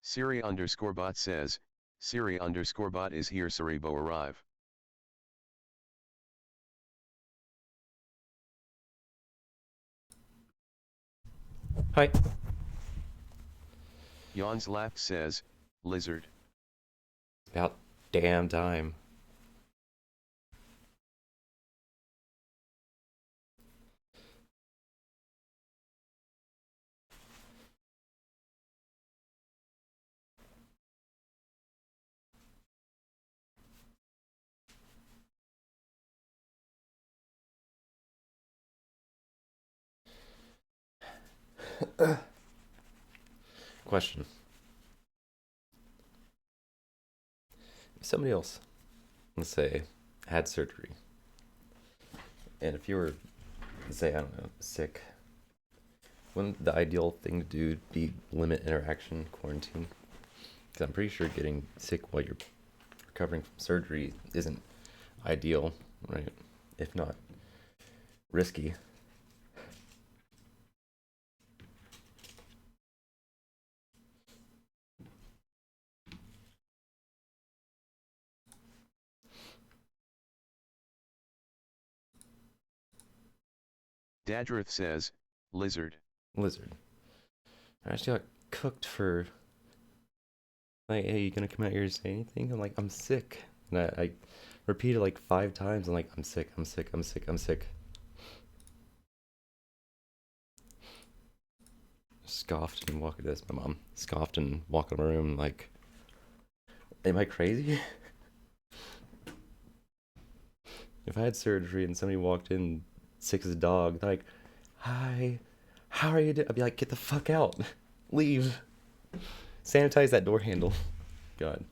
Siri_bot says, Siri_bot is here, Saribo arrive. Hi. Yawns laughed says, lizard. About damn time. Question. If somebody else, let's say, had surgery, and if you were, let's say, I don't know, sick, wouldn't the ideal thing to do be limit interaction, quarantine? Because I'm pretty sure getting sick while you're recovering from surgery isn't ideal, right? If not risky. Dadrith says, lizard. Lizard. I actually got cooked for, like, hey, you gonna come out here and say anything? I'm like, I'm sick. And I repeated like 5 times. I'm like, I'm sick, I'm sick, I'm sick, I'm sick. Scoffed and walked, that's my mom. Scoffed and walked in my room like, am I crazy? If I had surgery and somebody walked in sick as a dog, they're like, hi, how are you doing? I'd be like, get the fuck out. Leave. Sanitize that door handle. God.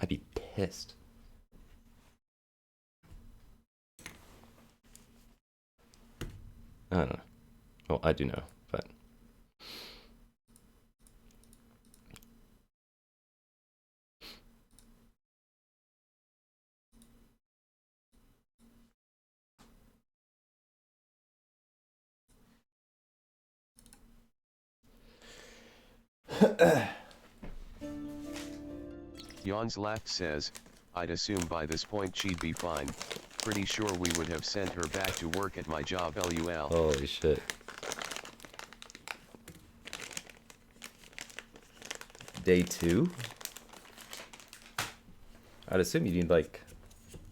I'd be pissed. I don't know. Well, I do know, but Yawns laughed says, I'd assume by this point she'd be fine. Pretty sure we would have sent her back to work at my job, LUL. holy shit. Day 2? I'd assume you need like,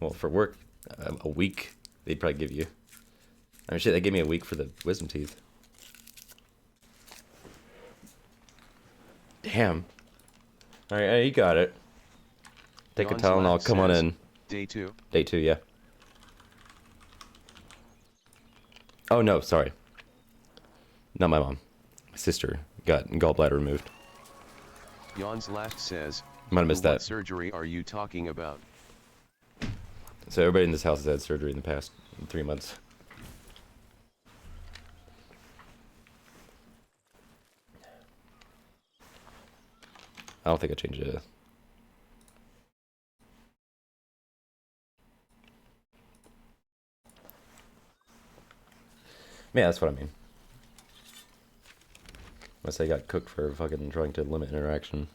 well, for work, a week they'd probably give you. I mean, shit, they gave me a week for the wisdom teeth. Damn. Alright, you got it. Take a Yawns Tylenol, laughed come on says, in. Day 2. Day 2, yeah. Oh no, sorry. Not my mom. My sister got gallbladder removed. Yawns laughed says, Might have missed what that. surgery are you talking about? So everybody in this house has had surgery in the past 3 months. I don't think I changed it. Yeah, that's what I mean. Unless I got cooked for fucking trying to limit interaction.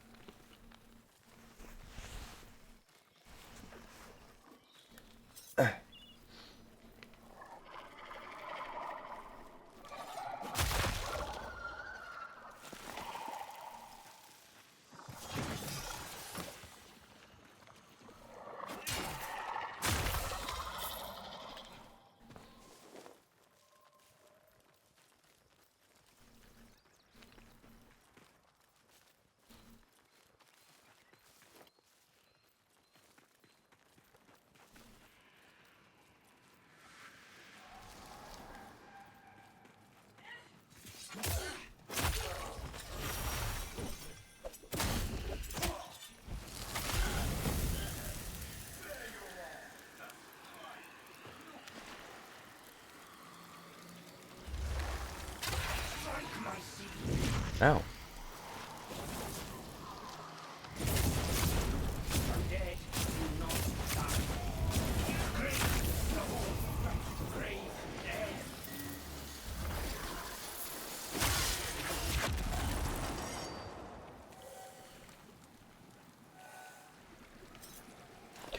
Ow.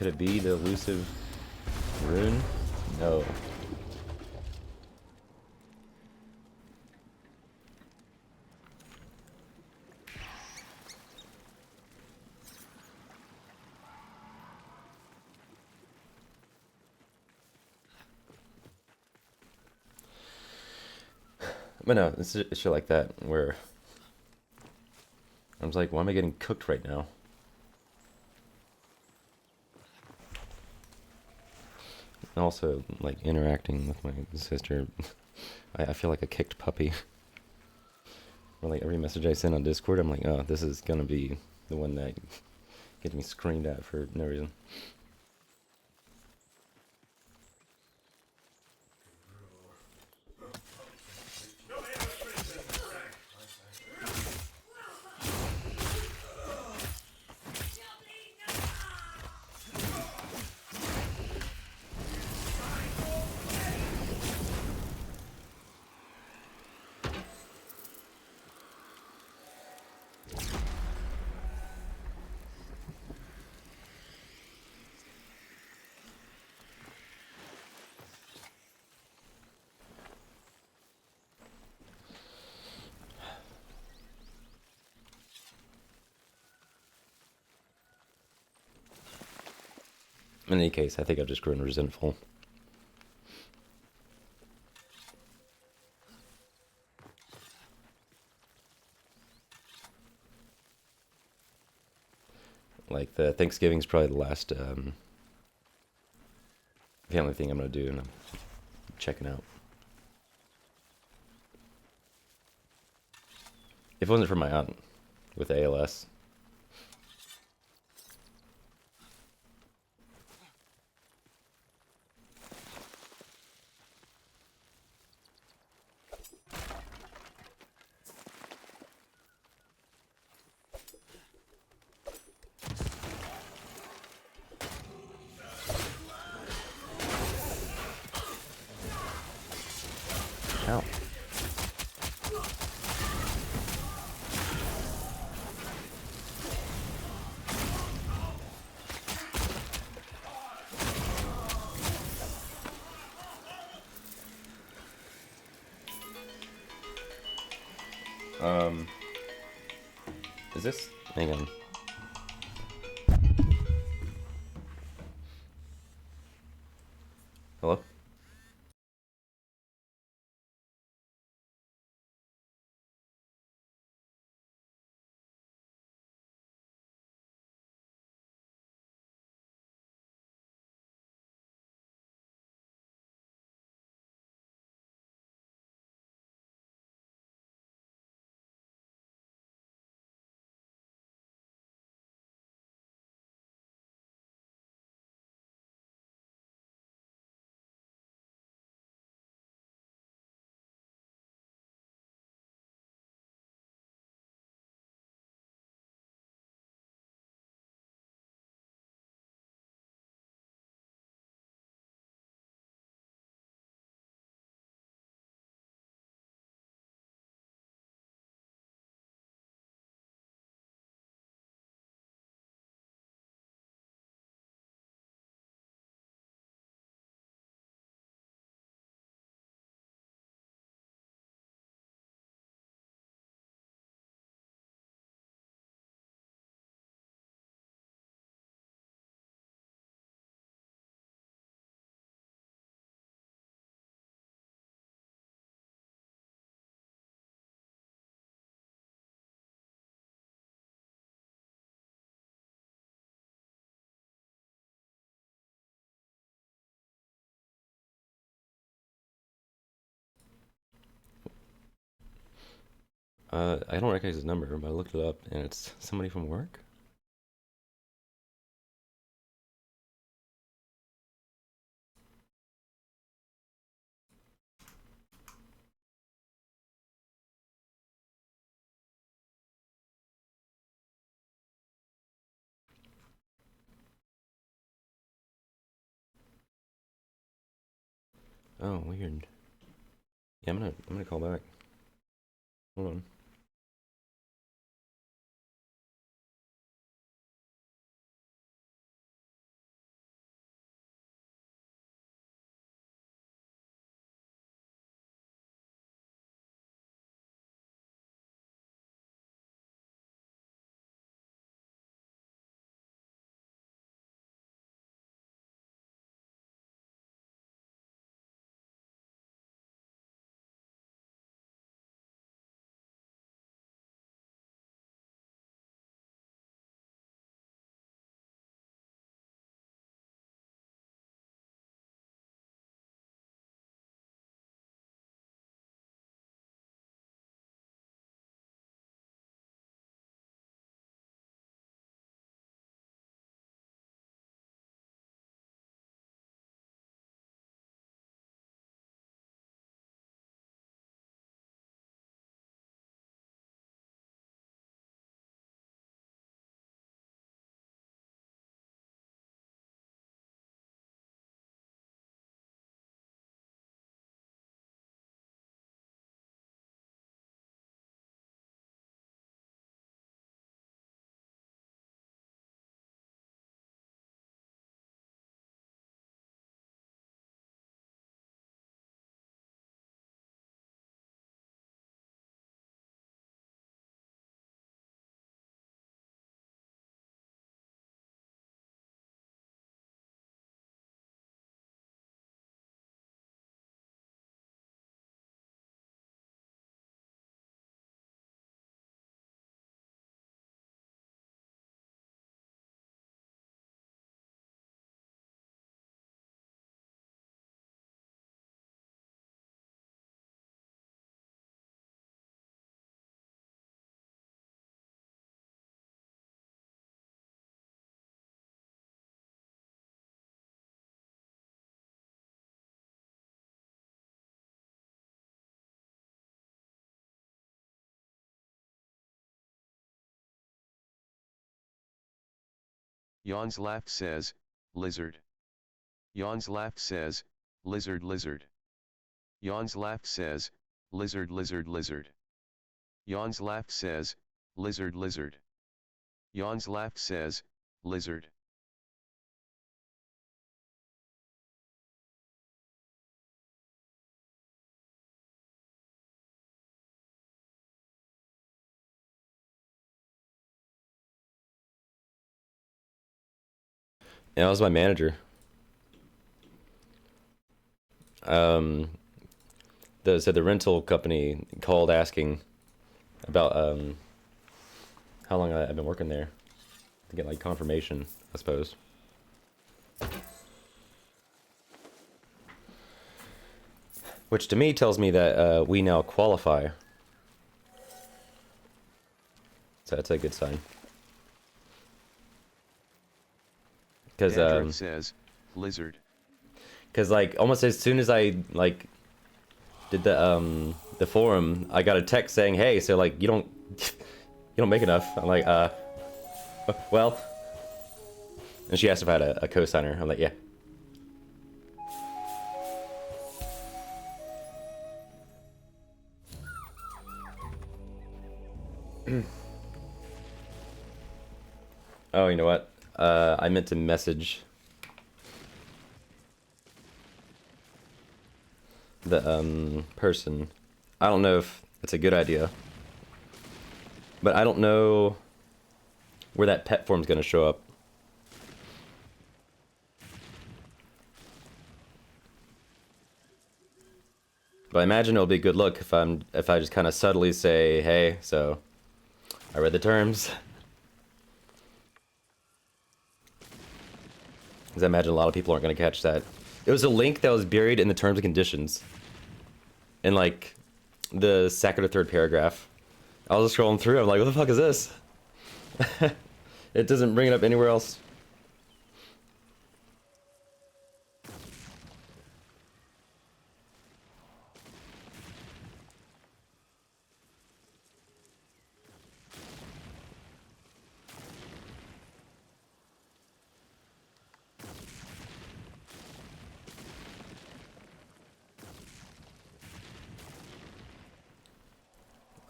Could it be the elusive rune? No. But no, it's shit like that where I was like, why am I getting cooked right now? Also, like, interacting with my sister, I feel like a kicked puppy. Or like every message I send on Discord, I'm like, oh, this is gonna be the one that gets me screamed at for no reason. In any case, I think I've just grown resentful. Like, the Thanksgiving's probably the last family thing I'm gonna do, and I'm checking out. If it wasn't for my aunt with ALS. Ow. Is this? Hang on. Hello? I don't recognize his number, but I looked it up, and it's somebody from work? Oh, weird. Yeah, I'm gonna call back. Hold on. Yawns laughed says, lizard. Yawns laughed says, lizard lizard. Yawns laughed says, lizard lizard lizard. Yawns laughed says, lizard lizard. Yawns laughed says, lizard. Yeah, that was my manager. The rental company called asking about how long I've been working there to get like confirmation, I suppose. Which to me tells me that we now qualify. So that's a good sign. Because says, lizard. Because like almost as soon as I like did the forum, I got a text saying, "Hey, so like you don't you don't make enough." I'm like, well. And she asked if I had a co-signer. I'm like, yeah. Oh, you know what? I meant to message the person. I don't know if it's a good idea, but I don't know where that pet form's gonna show up. But I imagine it'll be a good look if I just kind of subtly say, "Hey, so I read the terms." Because I imagine a lot of people aren't gonna catch that. It was a link that was buried in the terms and conditions. In like the second or third paragraph. I was scrolling through, I'm like, what the fuck is this? It doesn't bring it up anywhere else.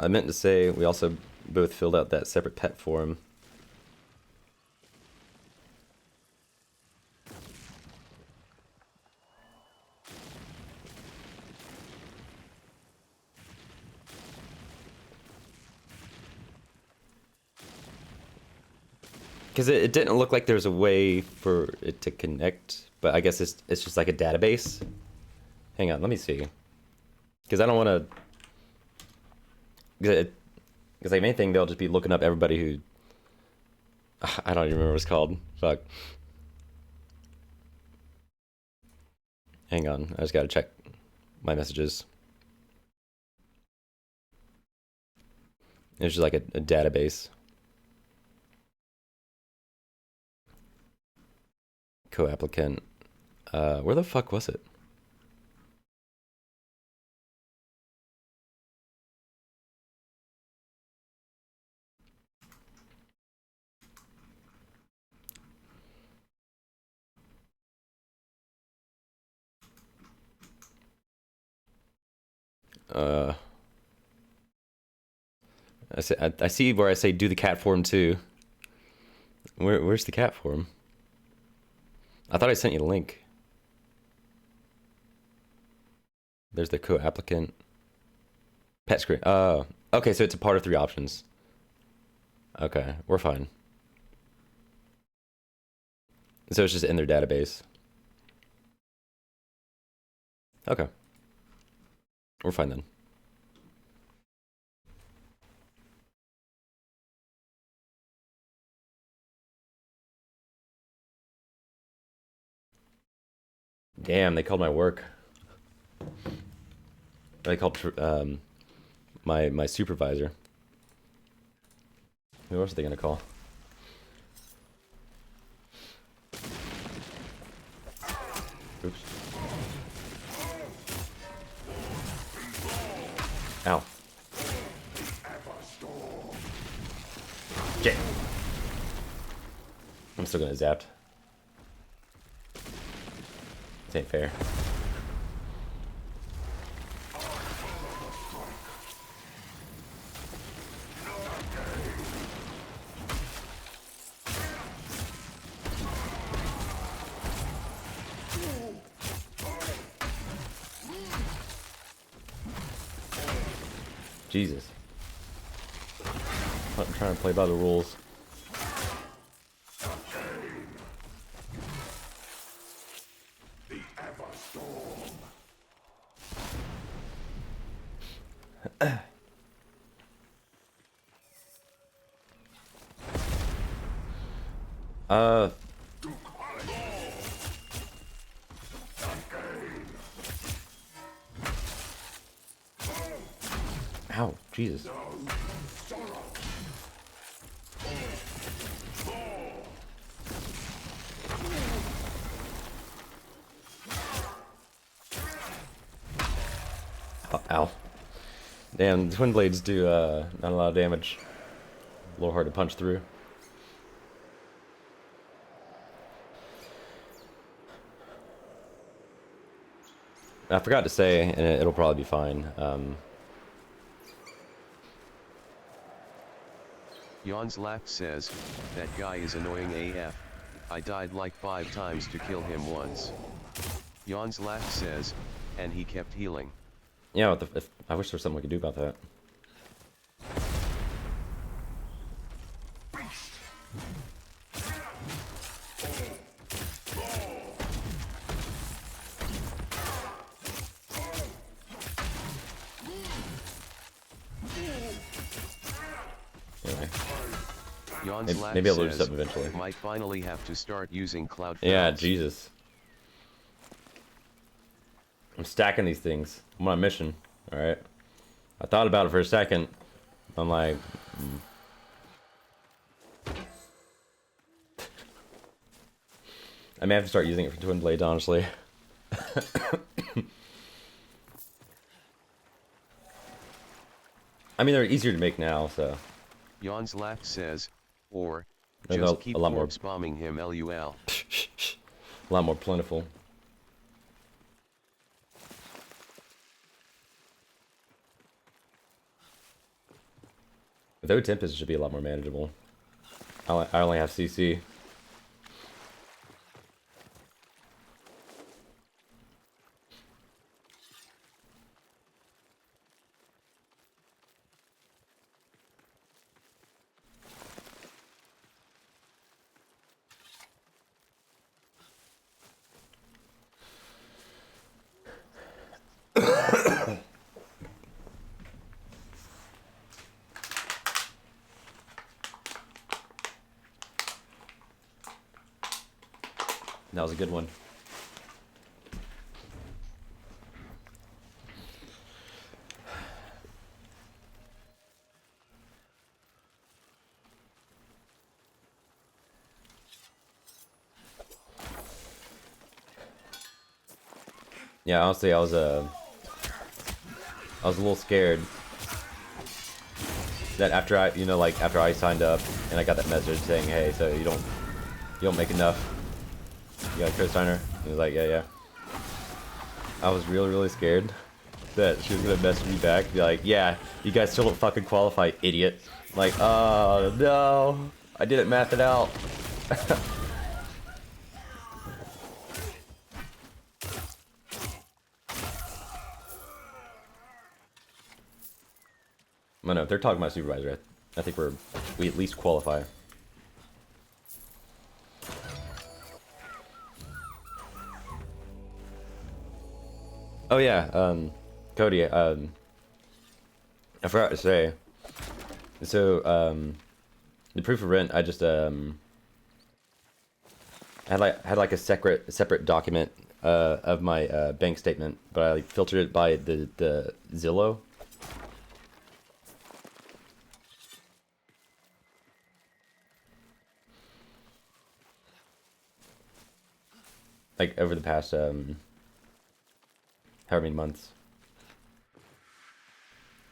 I meant to say we also both filled out that separate pet form. Because it didn't look like there's a way for it to connect, but I guess it's just like a database. Hang on, let me see. Because I don't want to... Because like main thing, they'll just be looking up everybody who... I don't even remember what it's called. Fuck. Hang on, I just gotta check my messages. It's just like a database. Co-applicant. Where the fuck was it? I see where I say do the cat form too. Where's the cat form? I thought I sent you the link. There's the co-applicant. Pet screen. Oh, okay, so it's a part of 3 options. Okay, we're fine. So it's just in their database. Okay. We're fine then. Damn, they called my work. They called my supervisor. Who else are they gonna call? Oops. Ow. Shit. I'm still gonna zap. This ain't fair. Jesus. I'm trying to play by the rules. Uh. Ow, Jesus. Oh, ow. Damn, twin blades do not a lot of damage. A little hard to punch through. I forgot to say, and it'll probably be fine. Yawns Laugh says, that guy is annoying AF. I died like 5 times to kill him once. Yawns Laugh says, and he kept healing. Yeah, I wish there was something we could do about that. Anyway. Maybe I'll do something eventually. Might finally have to start using cloud. Yeah, Jesus. I'm stacking these things. I'm on a mission. Alright. I thought about it for a second. I'm like... I may have to start using it for twin blades, honestly. I mean, they're easier to make now, so... Yawns Laugh says, or, There's just keep a lot more bombing him LUL. A lot more plentiful. Though Tempest should be a lot more manageable. I only have CC. That was a good one. Yeah, honestly, I was a little scared that after after I signed up and I got that message saying, hey, so you don't make enough. You got a co-signer? He was like, yeah. I was really scared that she was gonna message me back, be like, yeah, you guys still don't fucking qualify, idiot. I'm like, oh no, I didn't math it out. I know if they're talking about supervisor, I think we at least qualify. Oh yeah, Cody, I forgot to say. So, the proof of rent, I just had like a separate document of my bank statement, but I filtered it by the Zillow. Like over the past however many months.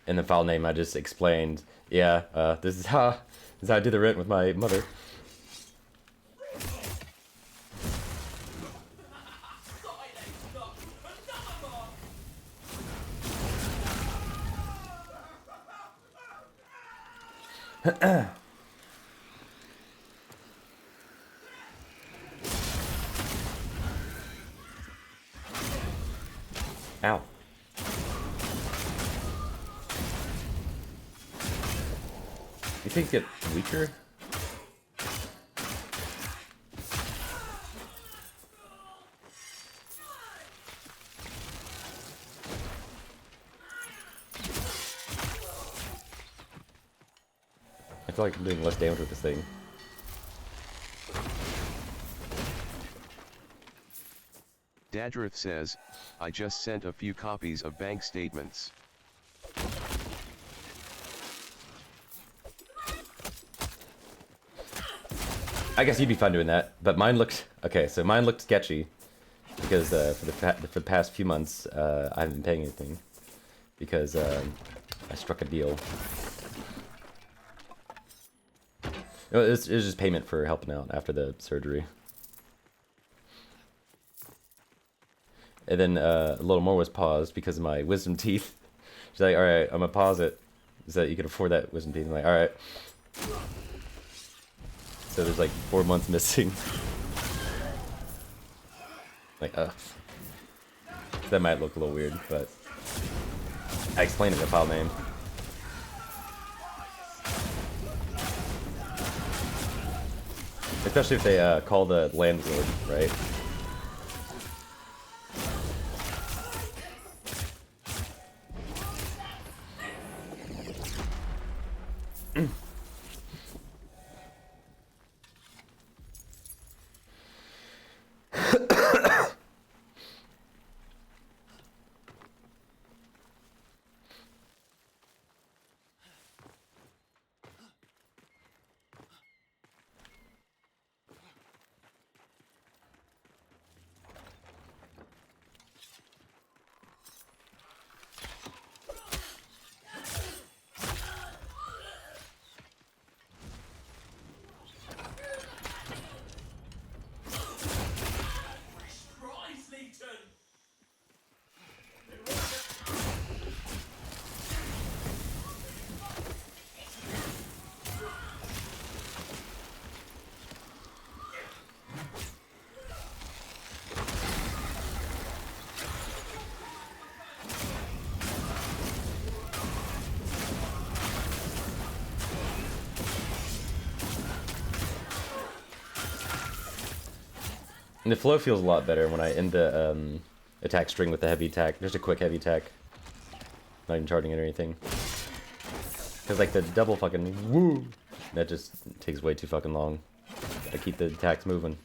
In the file name, I just explained, yeah, this is how I do the rent with my mother. Ow. You think it get weaker? I feel like I'm doing less damage with this thing. Dadriff says, I just sent a few copies of bank statements. I guess you'd be fine doing that, but mine looked... Okay, so mine looked sketchy. Because for the past few months, I haven't been paying anything. Because I struck a deal. It was just payment for helping out after the surgery. And then a little more was paused because of my wisdom teeth. She's like, alright, I'm gonna pause it so that you can afford that wisdom teeth. I'm like, alright. So there's like 4 months missing. Like, ugh. That might look a little weird, but I explained it in the file name. Especially if they call the landlord, right? And the flow feels a lot better when I end the attack string with the heavy attack. Just a quick heavy attack. Not even charging it or anything. Because like the double fucking woo, that just takes way too fucking long. Gotta keep the attacks moving.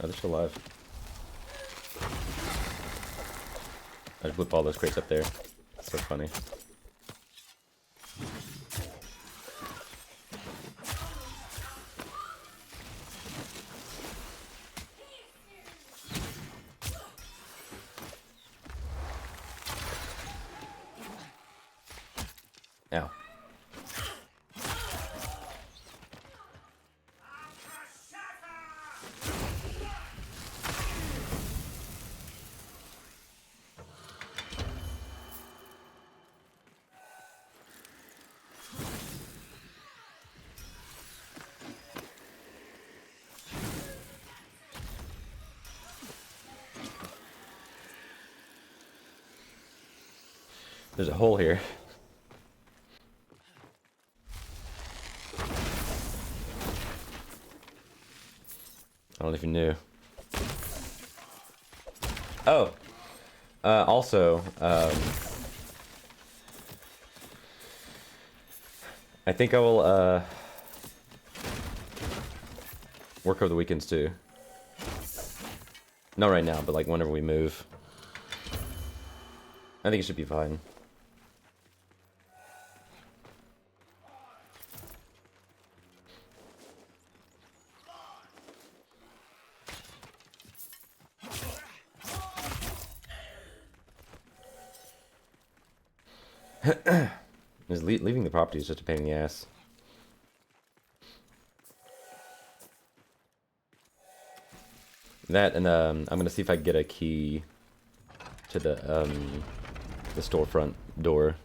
Oh, they're still alive. I just whip all those crates up there. So funny. Ow. There's a hole here. I don't know if you knew. Oh! Also, I think I will, work over the weekends too. Not right now, but like whenever we move. I think it should be fine. Just leaving the property is just a pain in the ass. That, and I'm gonna see if I can get a key to the the storefront door.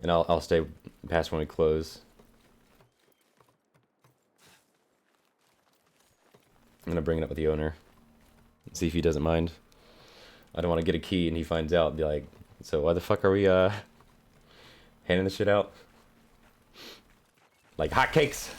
And I'll stay past when we close. I'm gonna bring it up with the owner. See if he doesn't mind. I don't want to get a key and he finds out and be like, so why the fuck are we handing this shit out? Like hotcakes.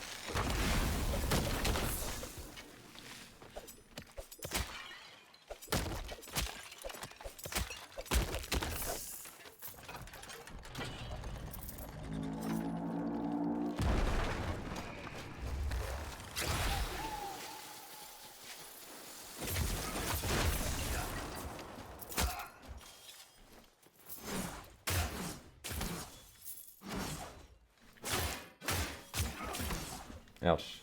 Ouch.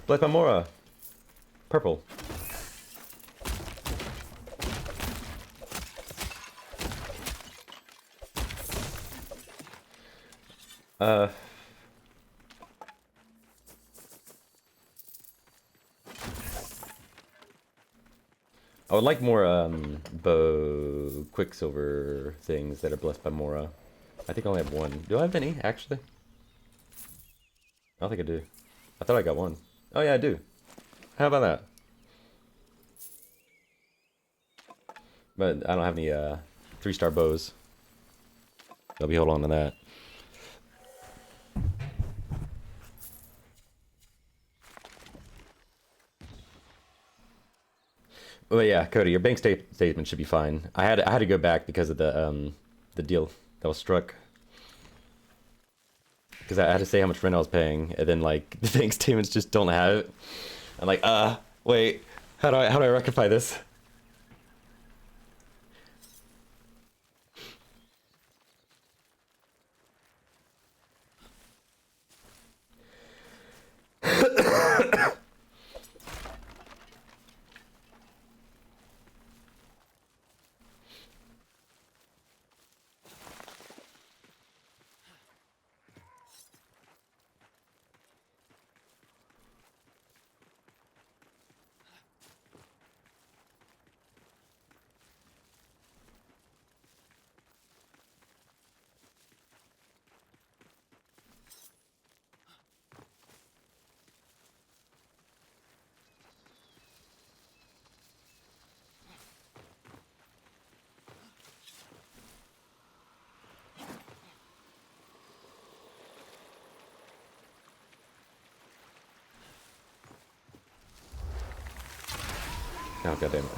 Black Mamora. Purple. I would like more bow quicksilver things that are blessed by Mora. I think I only have one. Do I have any, actually? I don't think I do. I thought I got one. Oh yeah, I do. How about that? But I don't have any 3-star bows. I'll be holding on to that. Well, yeah, Cody, your bank statement should be fine. I had to go back because of the deal that was struck. Because I had to say how much rent I was paying, and then like the bank statements just don't have it. I'm like, wait, how do I rectify this? Oh, goddamn it.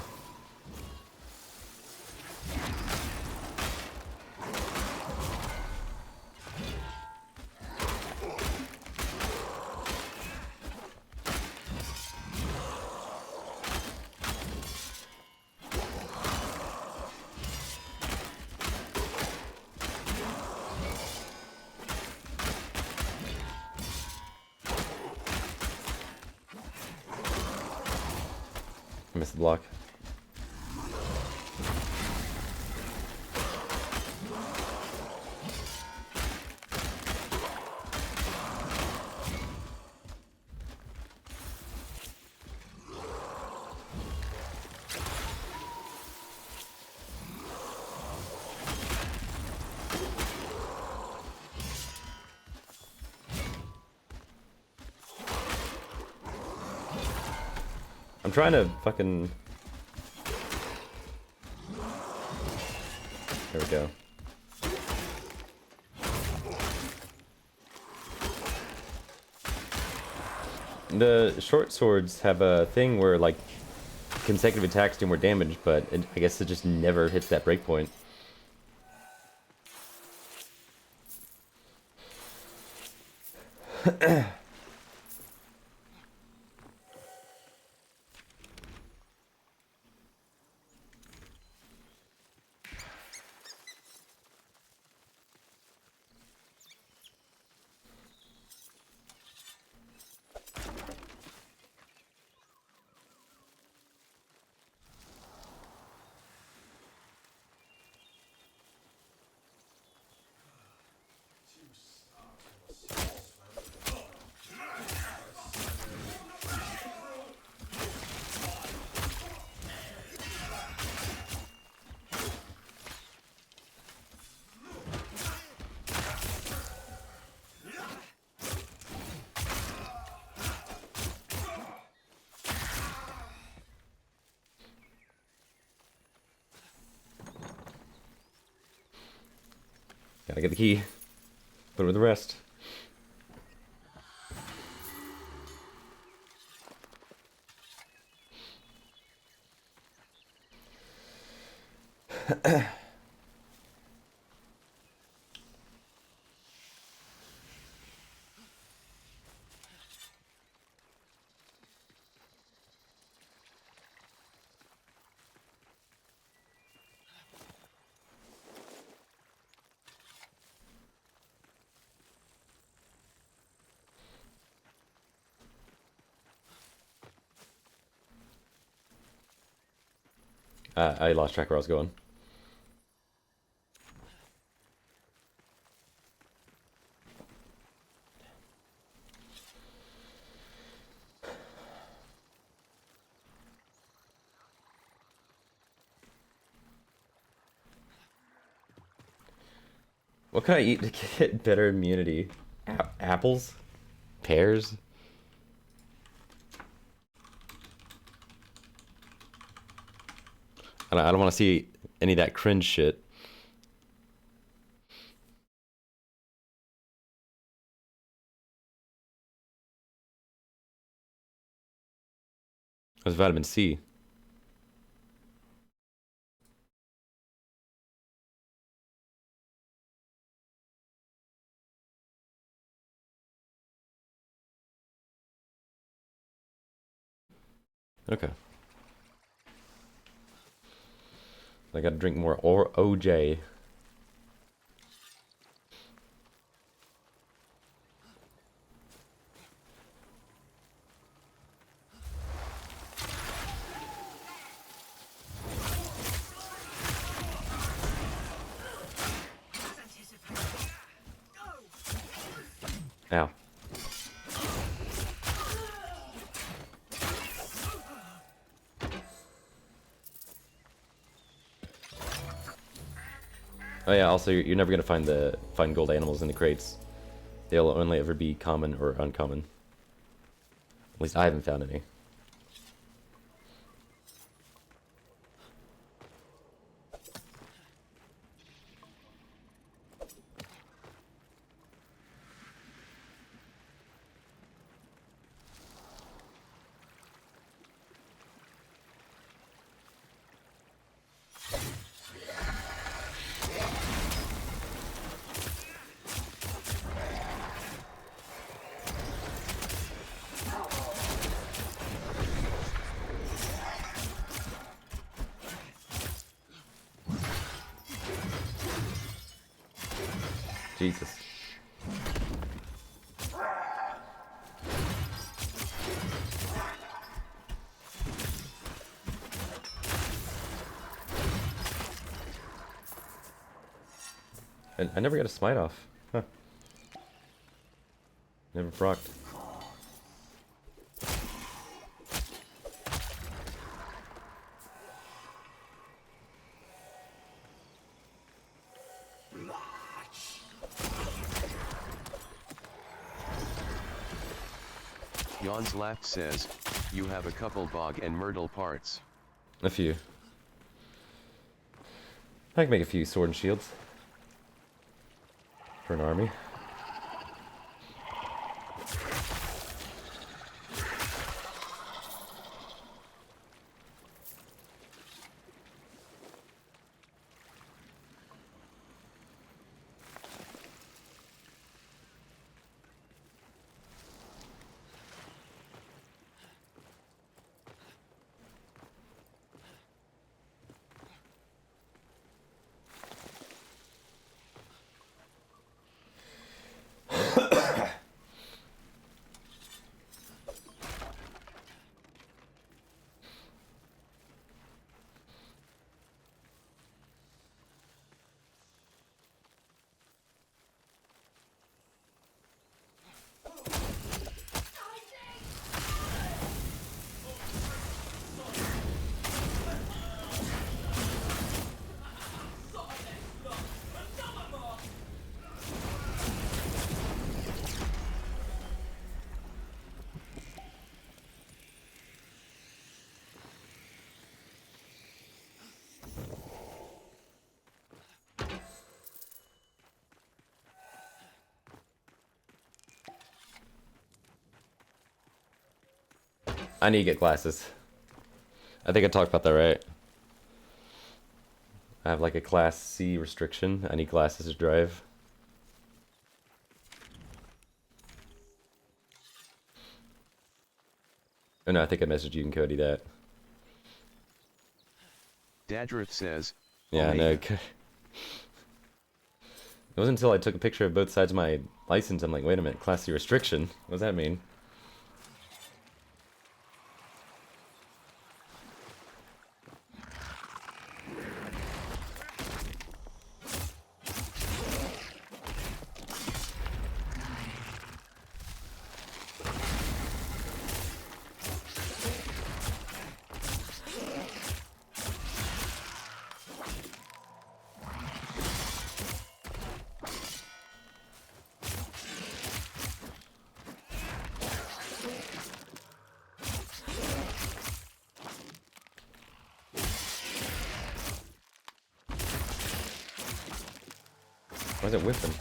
I missed the block. I'm trying to fucking... There we go. The short swords have a thing where, like, consecutive attacks do more damage, but I guess it just never hits that breakpoint. Gotta get the key. Put it with the rest. I lost track where I was going. What can I eat to get better immunity? Apples? Pears? I don't want to see any of that cringe shit. There's vitamin C. Okay. I gotta drink more or OJ. Ow. Oh yeah, also you're never gonna find gold animals in the crates. They'll only ever be common or uncommon. At least I haven't found any. Jesus. I never got a smite off. Huh. Never procced. Jan's Laugh says, you have a couple bog and myrtle parts. A few. I can make a few sword and shields. For an army. I need to get glasses. I think I talked about that, right? I have like a class C restriction. I need glasses to drive. Oh no, I think I messaged you and Cody that. Dadriff says, Yeah, I know. Omega. It wasn't until I took a picture of both sides of my license, I'm like, wait a minute, class C restriction? What does that mean? Why is it whipping?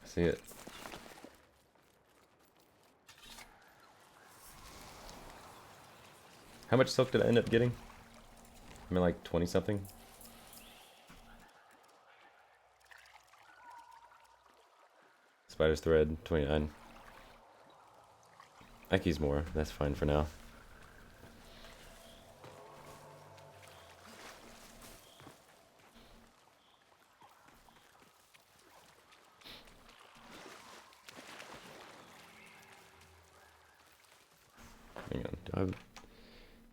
I see it. How much silk did I end up getting? I mean, like 20 something? Spider's thread, 29. I can use more, that's fine for now. Hang on, do I have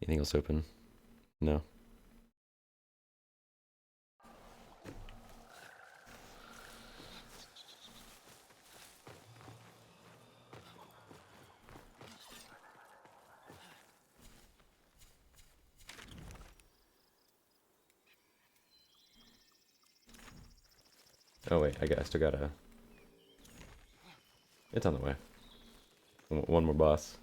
anything else open? No. Oh wait, I still gotta... It's on the way. One more boss.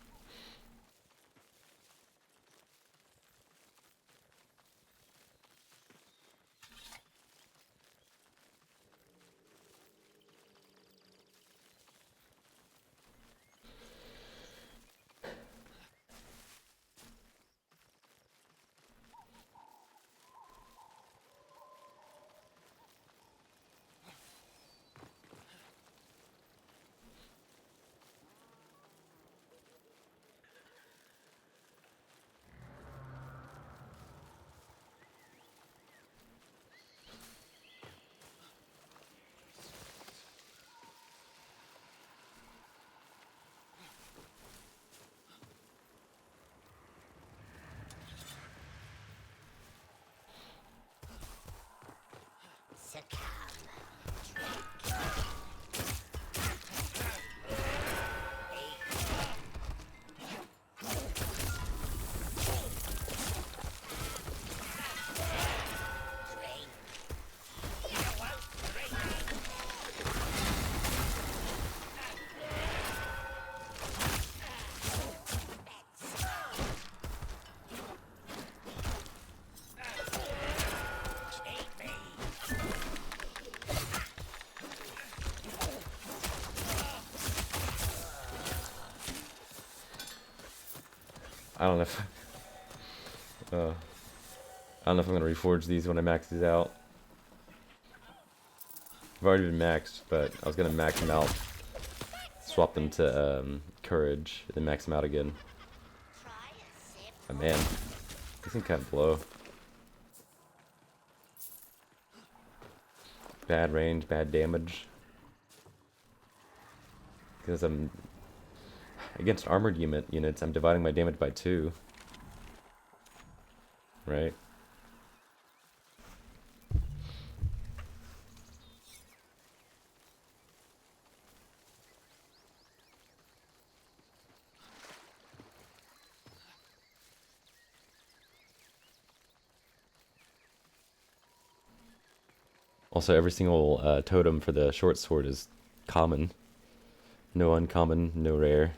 I don't know if... I don't know if I'm gonna reforge these when I max these out. I've already been maxed, but I was gonna max them out. Swap them to courage, and then max them out again. Oh man, these can kind of blow. Bad range, bad damage. Because I'm... Against armored units, I'm dividing my damage by 2. Right? Also, every single totem for the short sword is common. No uncommon, no rare.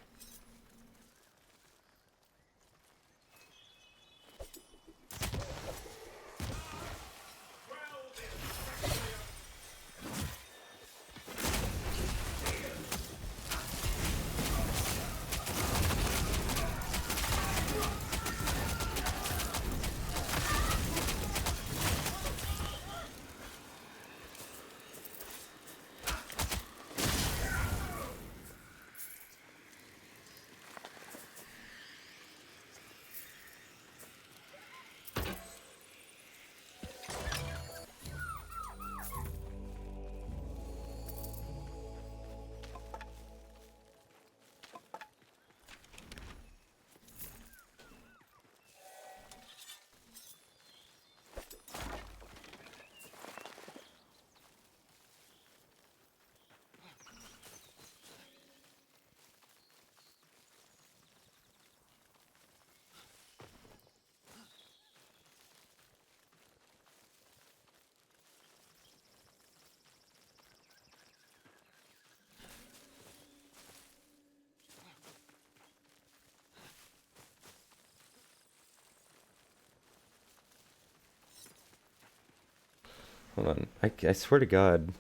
Hold on. I swear to God,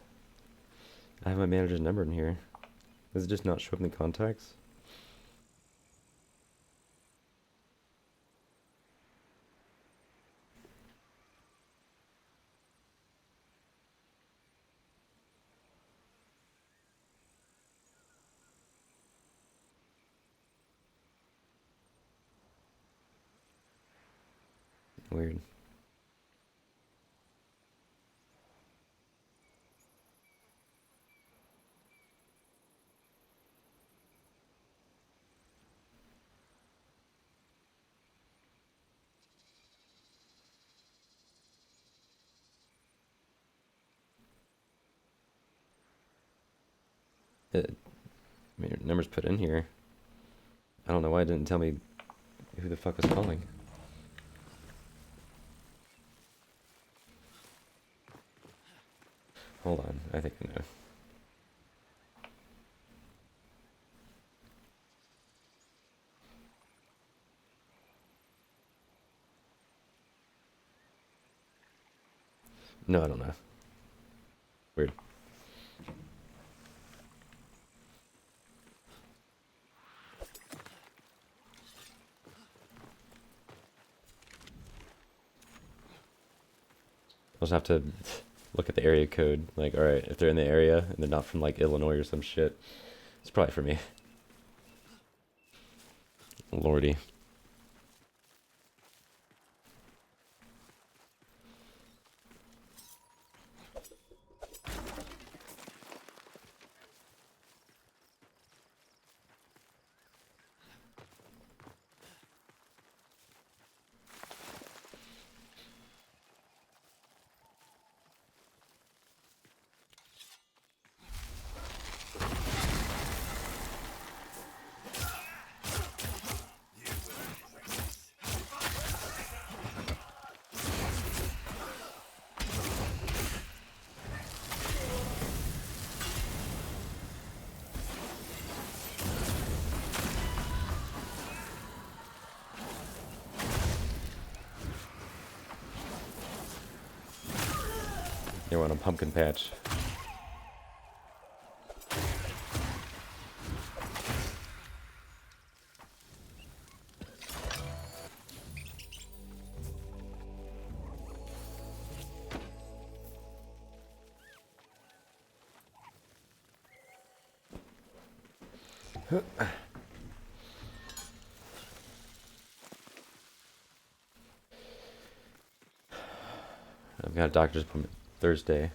I have my manager's number in here. Does it just not show up in the contacts? Weird. I mean, your number's put in here. I don't know why it didn't tell me who the fuck was calling. Hold on, I think I know. No, I don't know. Weird. I'll just have to look at the area code. Like, alright, if they're in the area and they're not from like Illinois or some shit, it's probably for me. Lordy. They were on a pumpkin patch. I've got a doctor's appointment Thursday.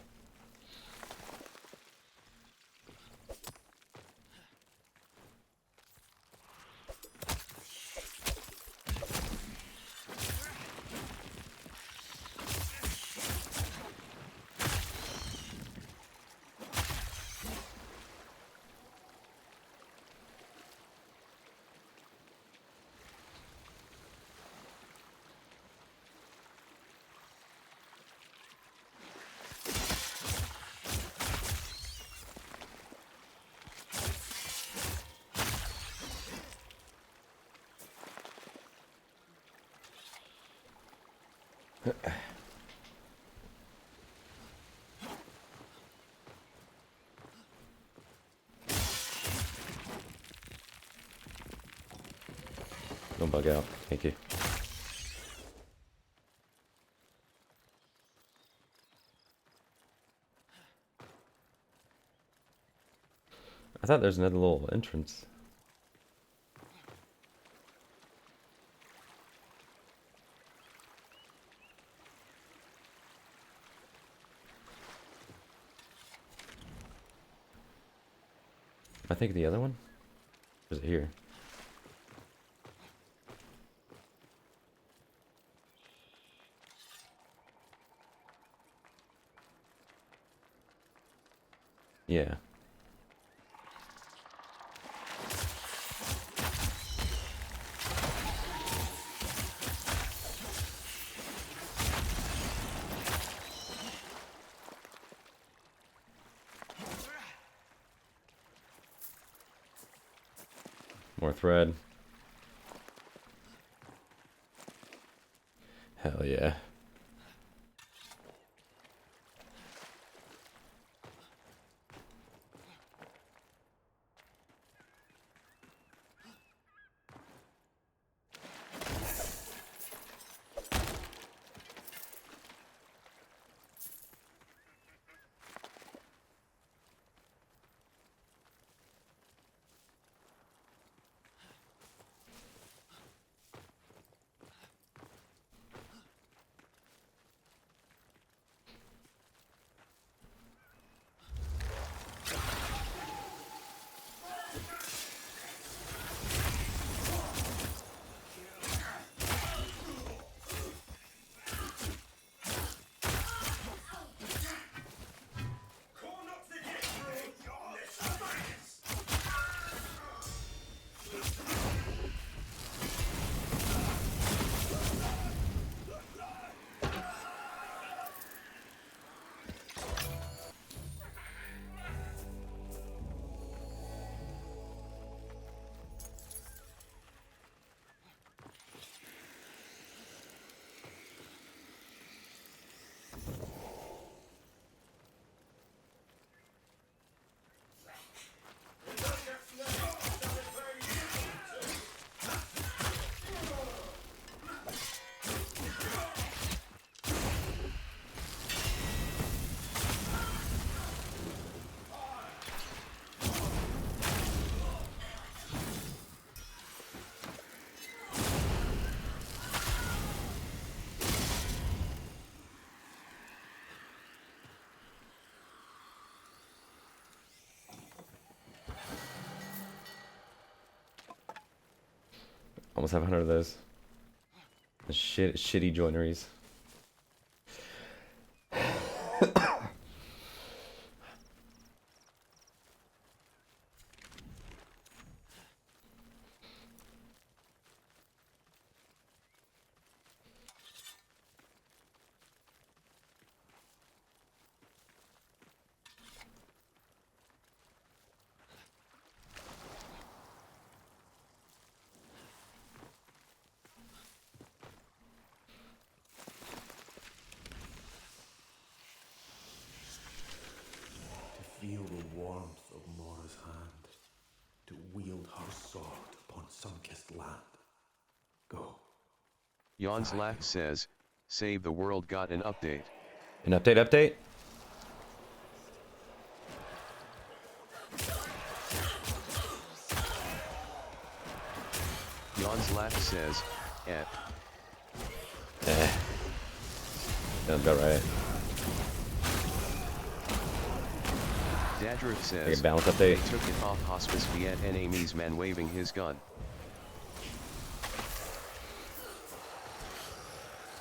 Don't bug out. Thank you. I thought there's another little entrance. I think the other one? Or is it here? Yeah. More thread. Hell yeah. Almost have 100 of those. The shitty joineries. Feel the warmth of Mora's hand, to wield her sword upon sun-kissed land. Go. Jan's laugh says, Save the World got an update. An update? Jan's laugh says, Sounds about right. Dadrick says, Like a balance update. They took it off hospice Viet enemy's man waving his gun.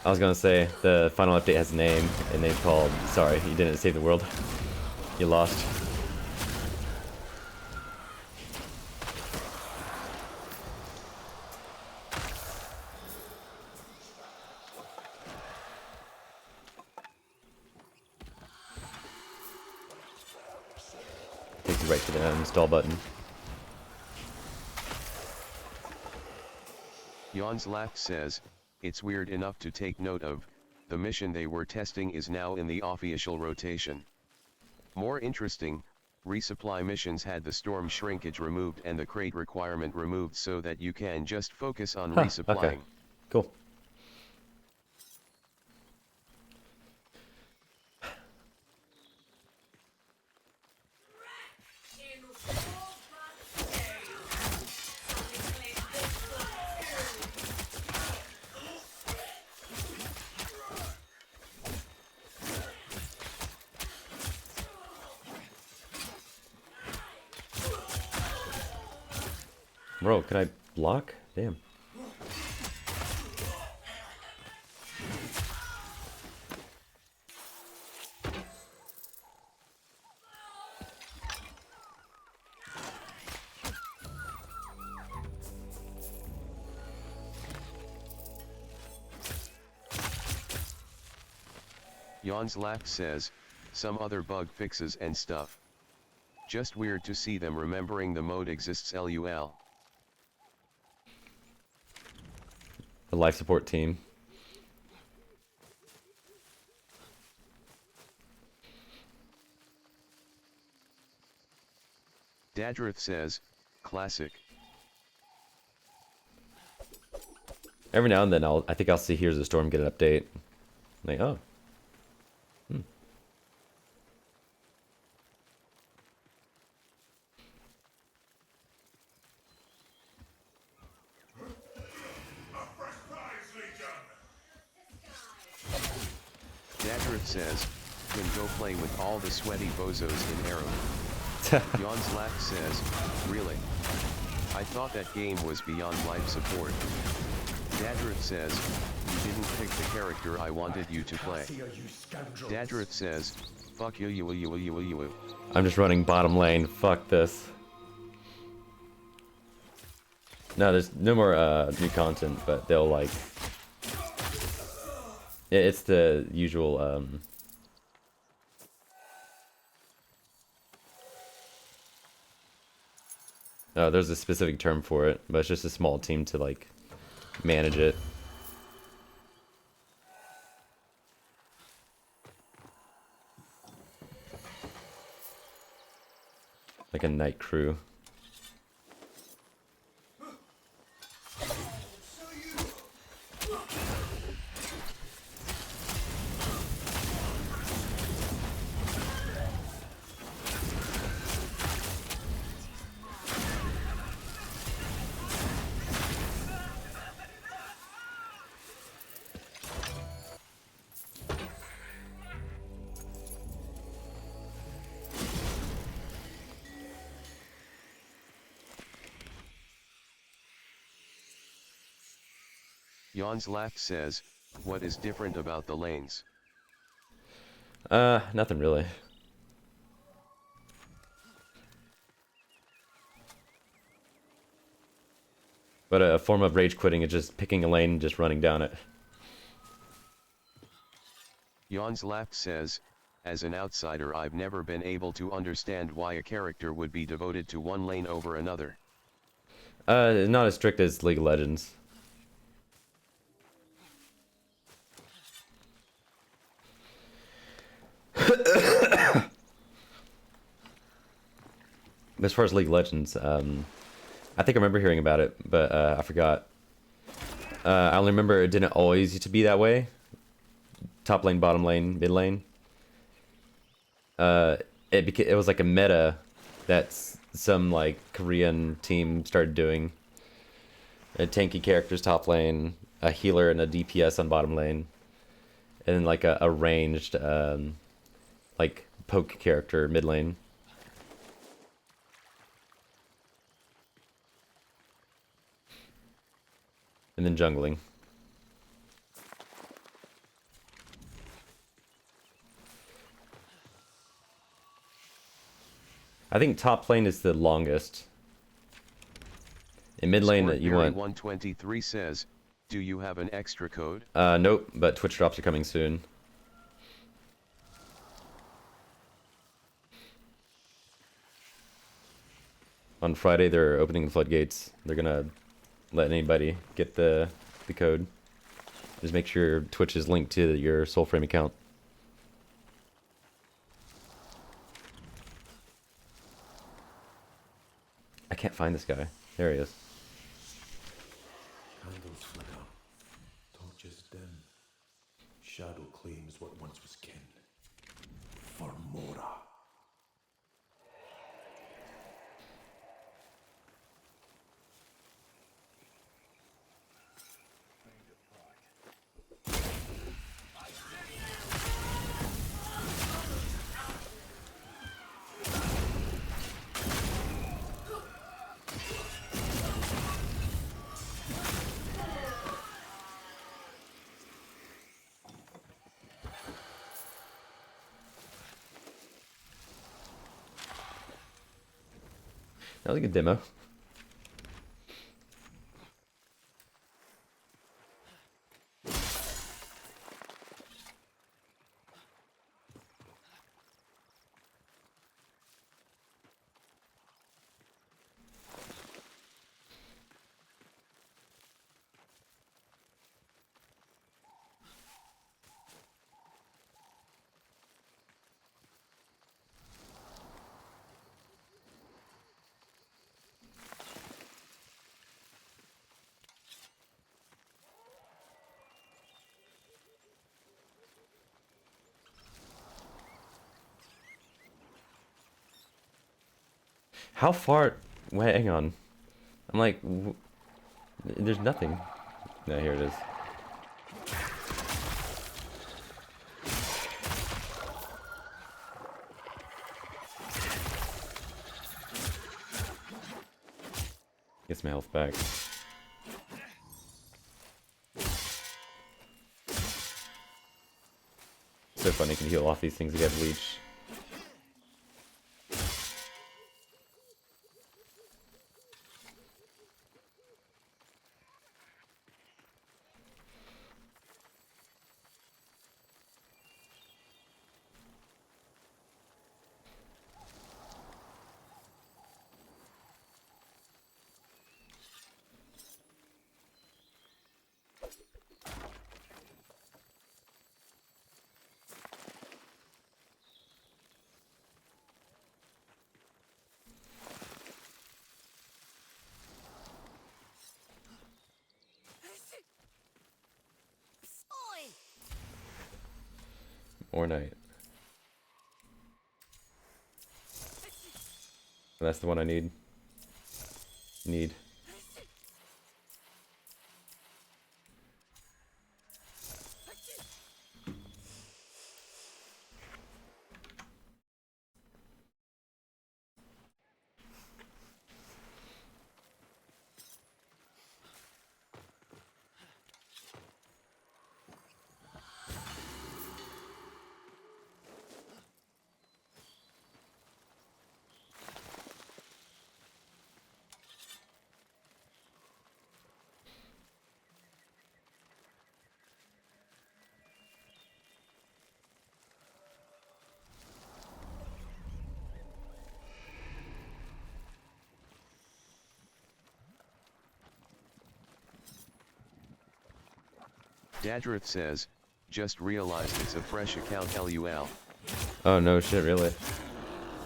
I was gonna say, the final update has a name, and they've called, sorry, you didn't save the world. You lost. Takes you right to the install button. Jan's laugh says, it's weird enough to take note of, the mission they were testing is now in the official rotation. More interesting, resupply missions had the storm shrinkage removed and the crate requirement removed so that you can just focus on resupplying. Okay, cool. Bro, can I block? Damn. Yawns Laugh says, some other bug fixes and stuff. Just weird to see them remembering the mode exists lol. The life support team. Dadrith says, classic. Every now and then I think I'll see Here's the Storm get an update. Like, oh. Dadrith says, can go play with all the sweaty bozos in Arrow. Yawns Laugh says, really? I thought that game was beyond life support. Dadrith says, you didn't pick the character I wanted you to play. Dadrith says, fuck you. I'm just running bottom lane. Fuck this. No, there's no more new content, but they'll like... It's the usual... Oh, there's a specific term for it, but it's just a small team to like manage it. Like a night crew. Yawns Laugh says, what is different about the lanes? Nothing really. But a form of rage quitting is just picking a lane and just running down it. Yawns Laugh says, as an outsider I've never been able to understand why a character would be devoted to one lane over another. Not as strict as League of Legends. As far as League of Legends, I think I remember hearing about it, but I forgot. I only remember it didn't always used to be that way. Top lane, bottom lane, mid lane. It was like a meta that some like Korean team started doing. A tanky characters top lane, a healer and a DPS on bottom lane, and then like a ranged like poke character mid lane. And then jungling. I think top lane is the longest. In mid lane that you want. 123 says, do you have an extra code? Nope, but Twitch drops are coming soon. On Friday they're opening the floodgates. They're gonna let anybody get the code. Just make sure Twitch is linked to your Soulframe account. I can't find this guy. There he is. Candles flicker, torches dim. Shadow claims what once was kin. For Mora. That was a good demo. How far? Wait, hang on. I'm like, there's nothing. No, here it is. Gets my health back. So funny, you can heal off these things to get bleach. Or night. That's the one I need. Dadrith says, just realized it's a fresh account LUL. Oh no shit, really?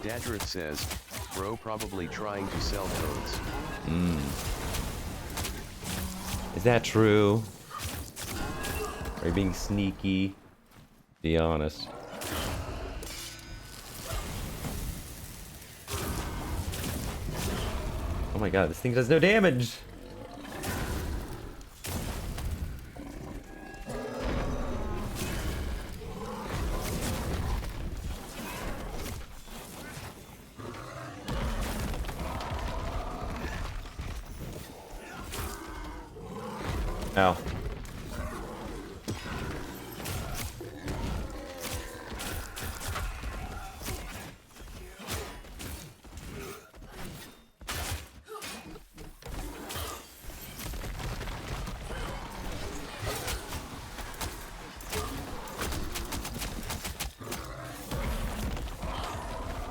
Dadrith says, bro probably trying to sell codes. Is that true? Are you being sneaky? Be honest. Oh my god, this thing does no damage! Ow.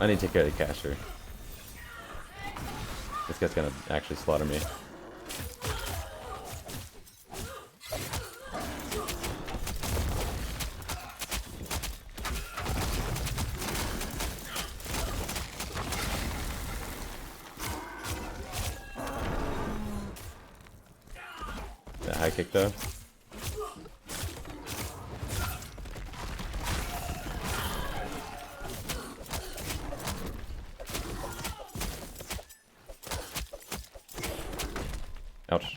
I need to take care of the caster. This guy's gonna actually slaughter me. That high kick though. Ouch.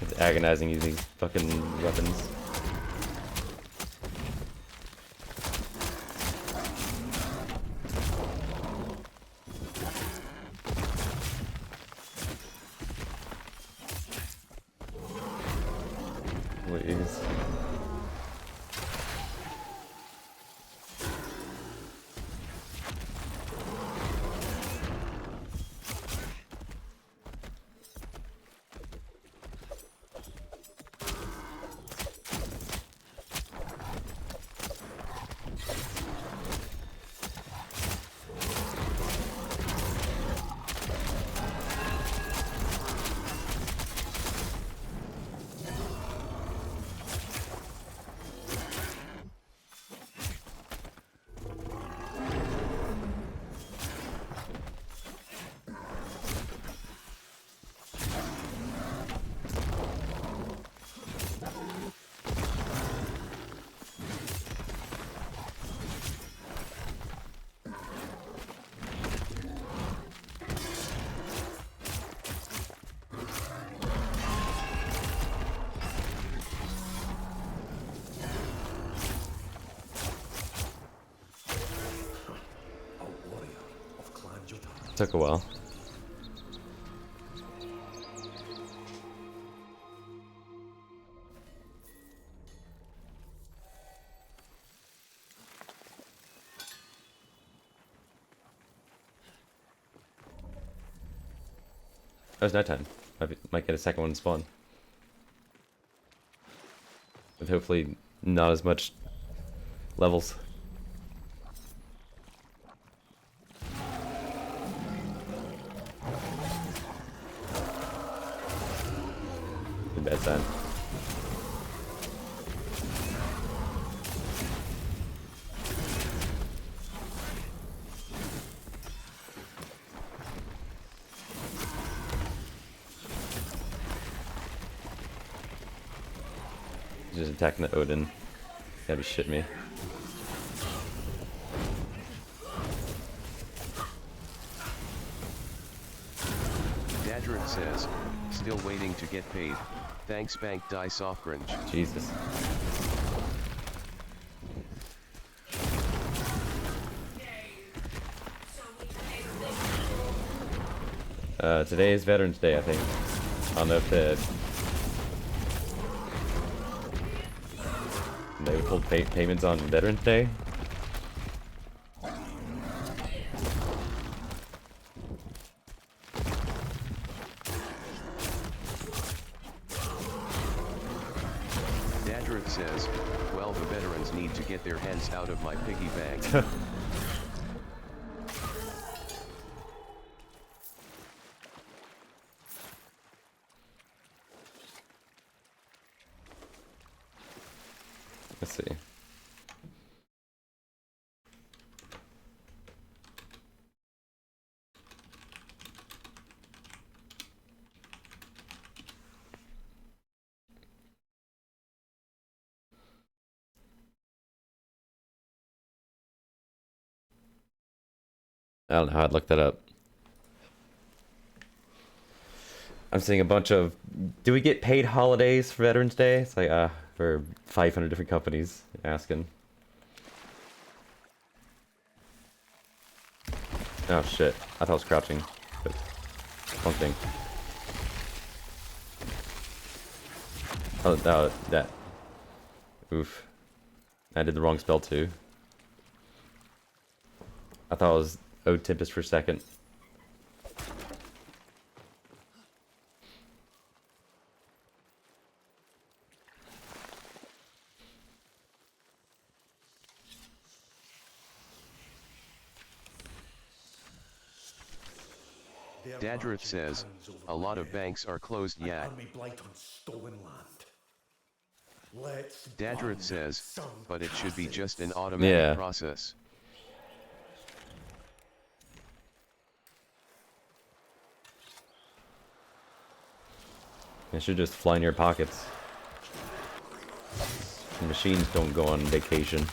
It's agonizing using these fucking weapons. Please. Took a while. Oh, it's nighttime. Might get a second one spawn. With hopefully not as much levels. Bad sign. Just attacking the Odin. Gotta be shitting me. Dadrick says, still waiting to get paid. Thanks Bank Die Softgrange. Jesus. Today is Veterans Day, I think. I don't know if they withhold payments on Veterans Day. Dadrick says, well, the veterans need to get their hands out of my piggy bank. Let's see. I don't know how I'd look that up. I'm seeing a bunch of, do we get paid holidays for Veterans Day? It's like, for 500 different companies asking. Oh shit, I thought I was crouching, but wrong thing. Oh, that. Oof. I did the wrong spell too. I thought it was Ode Tempest for a second. Dadrith says, a lot of banks are closed yet. Army blight on stolen land. Let's Dadrith burn says, some but it should be just an castles. automatic Yeah. process. It should just fly in your pockets. The machines don't go on vacation.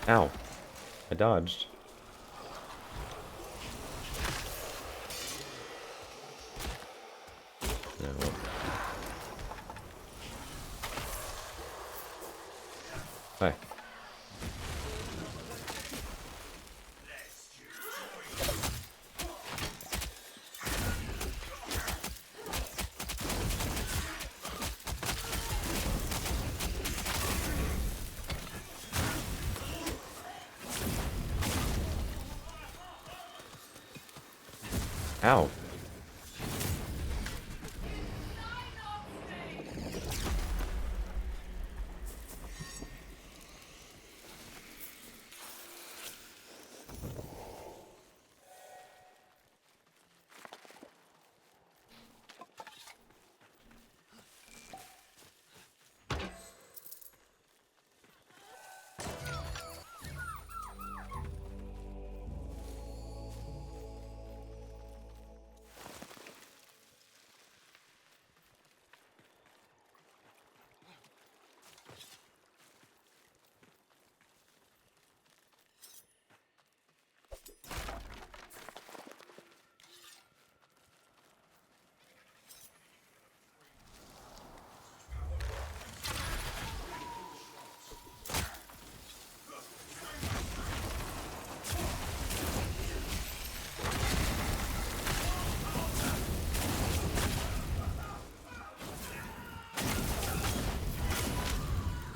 Ow. I dodged. No. Hi. Ow.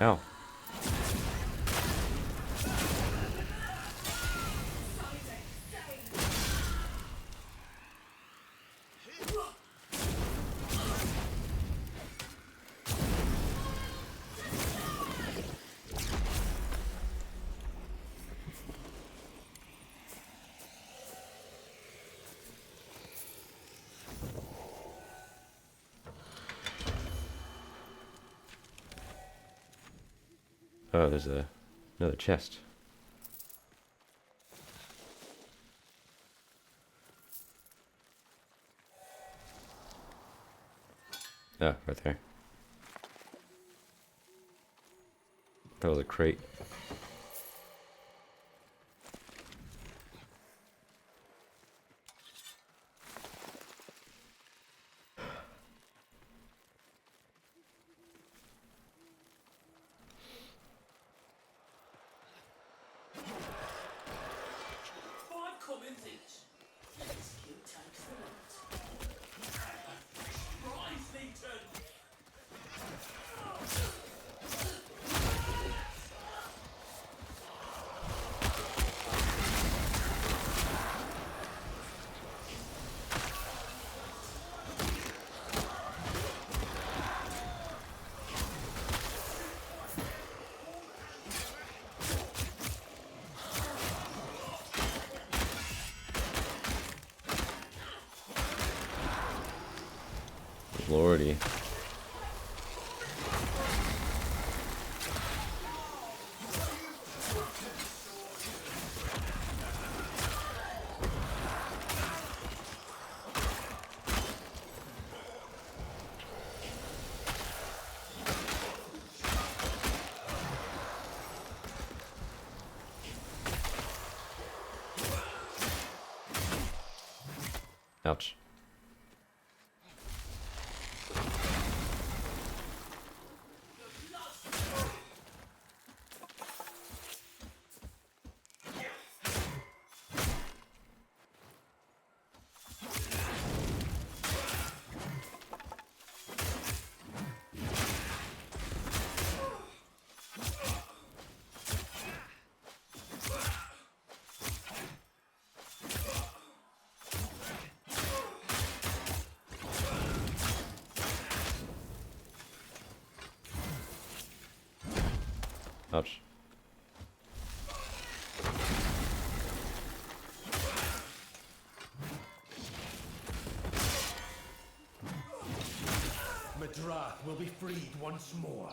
Ow. Oh, there's another chest. Oh, right there. That was a crate. Lordy. Ouch. Ouch. Madrath will be freed once more.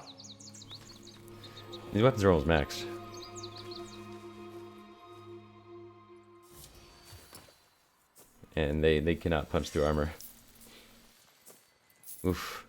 These weapons are almost maxed. And they cannot punch through armor. Oof.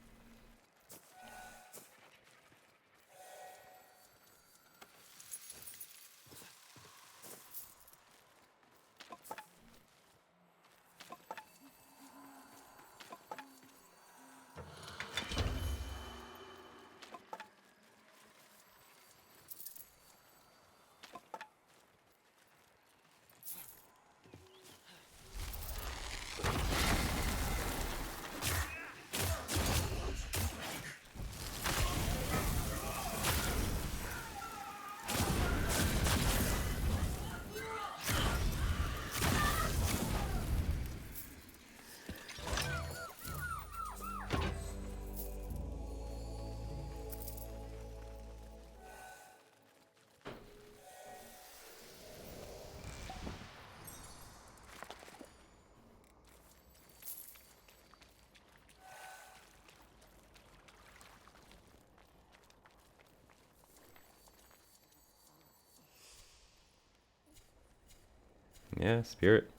Yeah, spirit.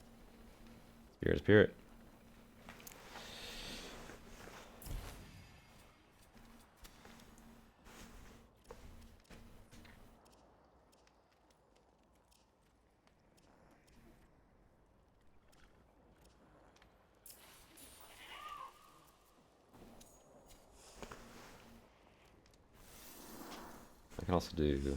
Spirit. I can also do that.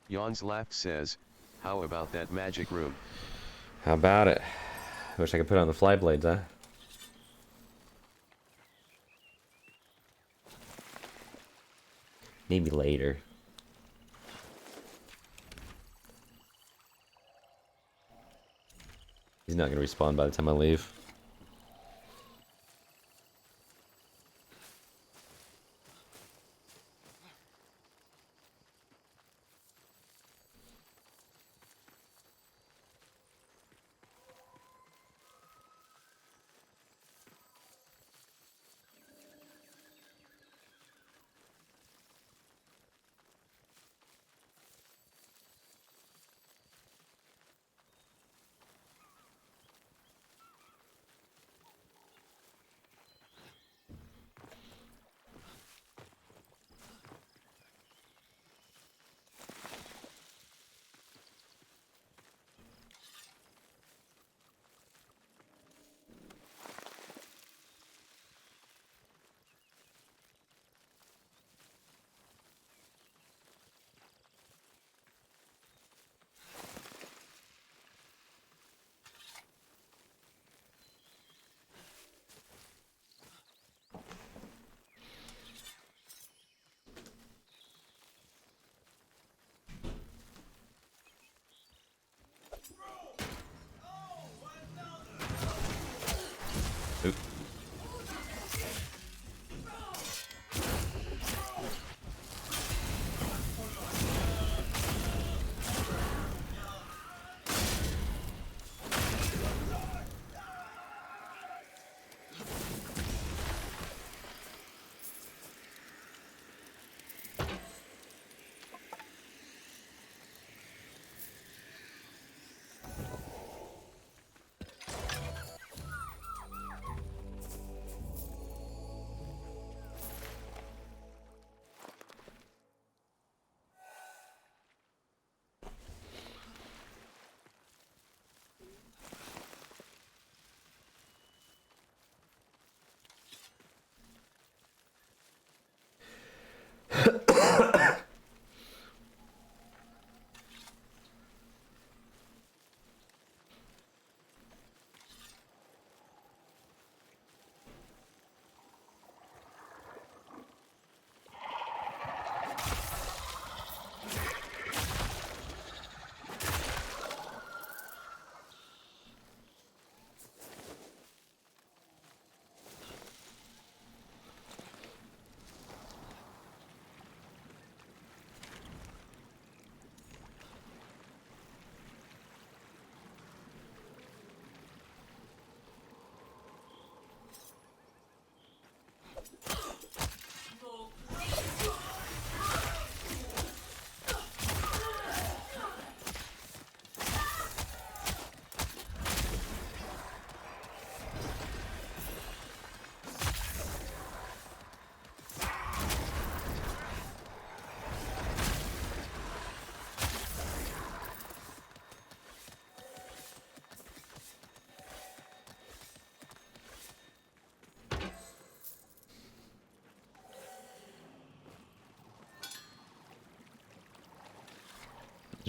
Yawns Laughed says, how about that magic room? How about it? Wish I could put on the fly blades, huh? Maybe later. He's not gonna respawn by the time I leave.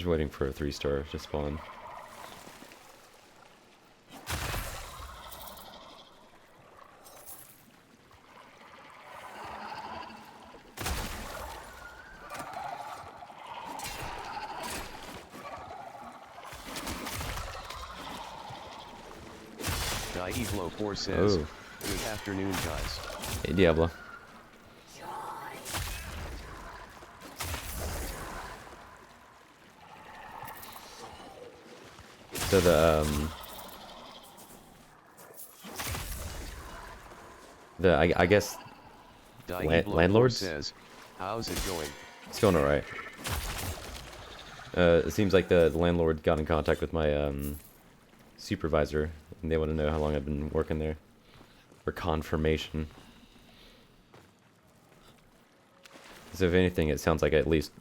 Just waiting for a 3-star to spawn. Diablo4 says, Oh. good afternoon, guys. Hey, Diablo. So I guess landlords says, how's it going? it's going all right. It seems like the landlord got in contact with my supervisor, and they want to know how long I've been working there for confirmation. So if anything, it sounds like I at least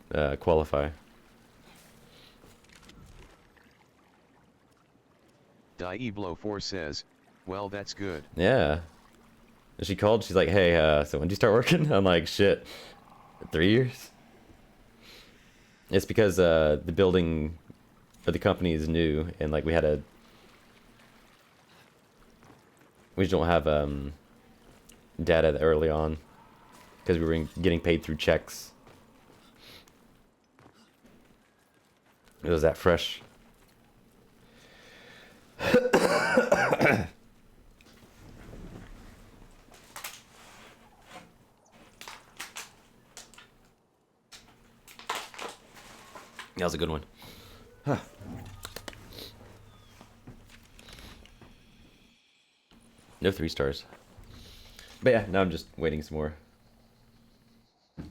qualify. Diablo4 says, well, that's good. Yeah. And she called. She's like, "Hey, so when did you start working?" I'm like, "Shit, 3 years." It's because the building or the company is new, and like we just don't have data early on because we were getting paid through checks. It was that fresh. That was a good one. Huh. No 3 stars. But yeah, now I'm just waiting some more. I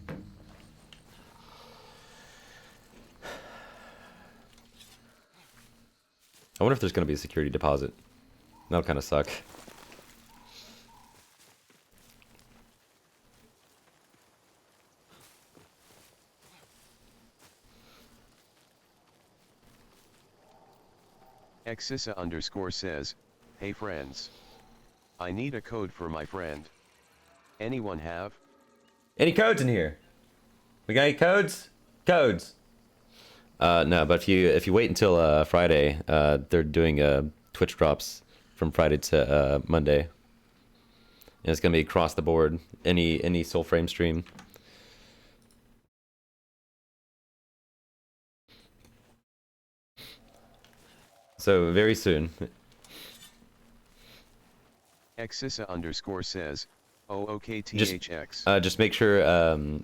wonder if there's going to be a security deposit. That'll kind of suck. Exisa_ says, hey friends. I need a code for my friend. Anyone have? Any codes in here? We got any codes? Codes. No, but if you wait until Friday, they're doing Twitch drops from Friday to Monday. And it's gonna be across the board. Any Soulframe stream. So very soon. Exisa_ says, OOKTHX. Just make sure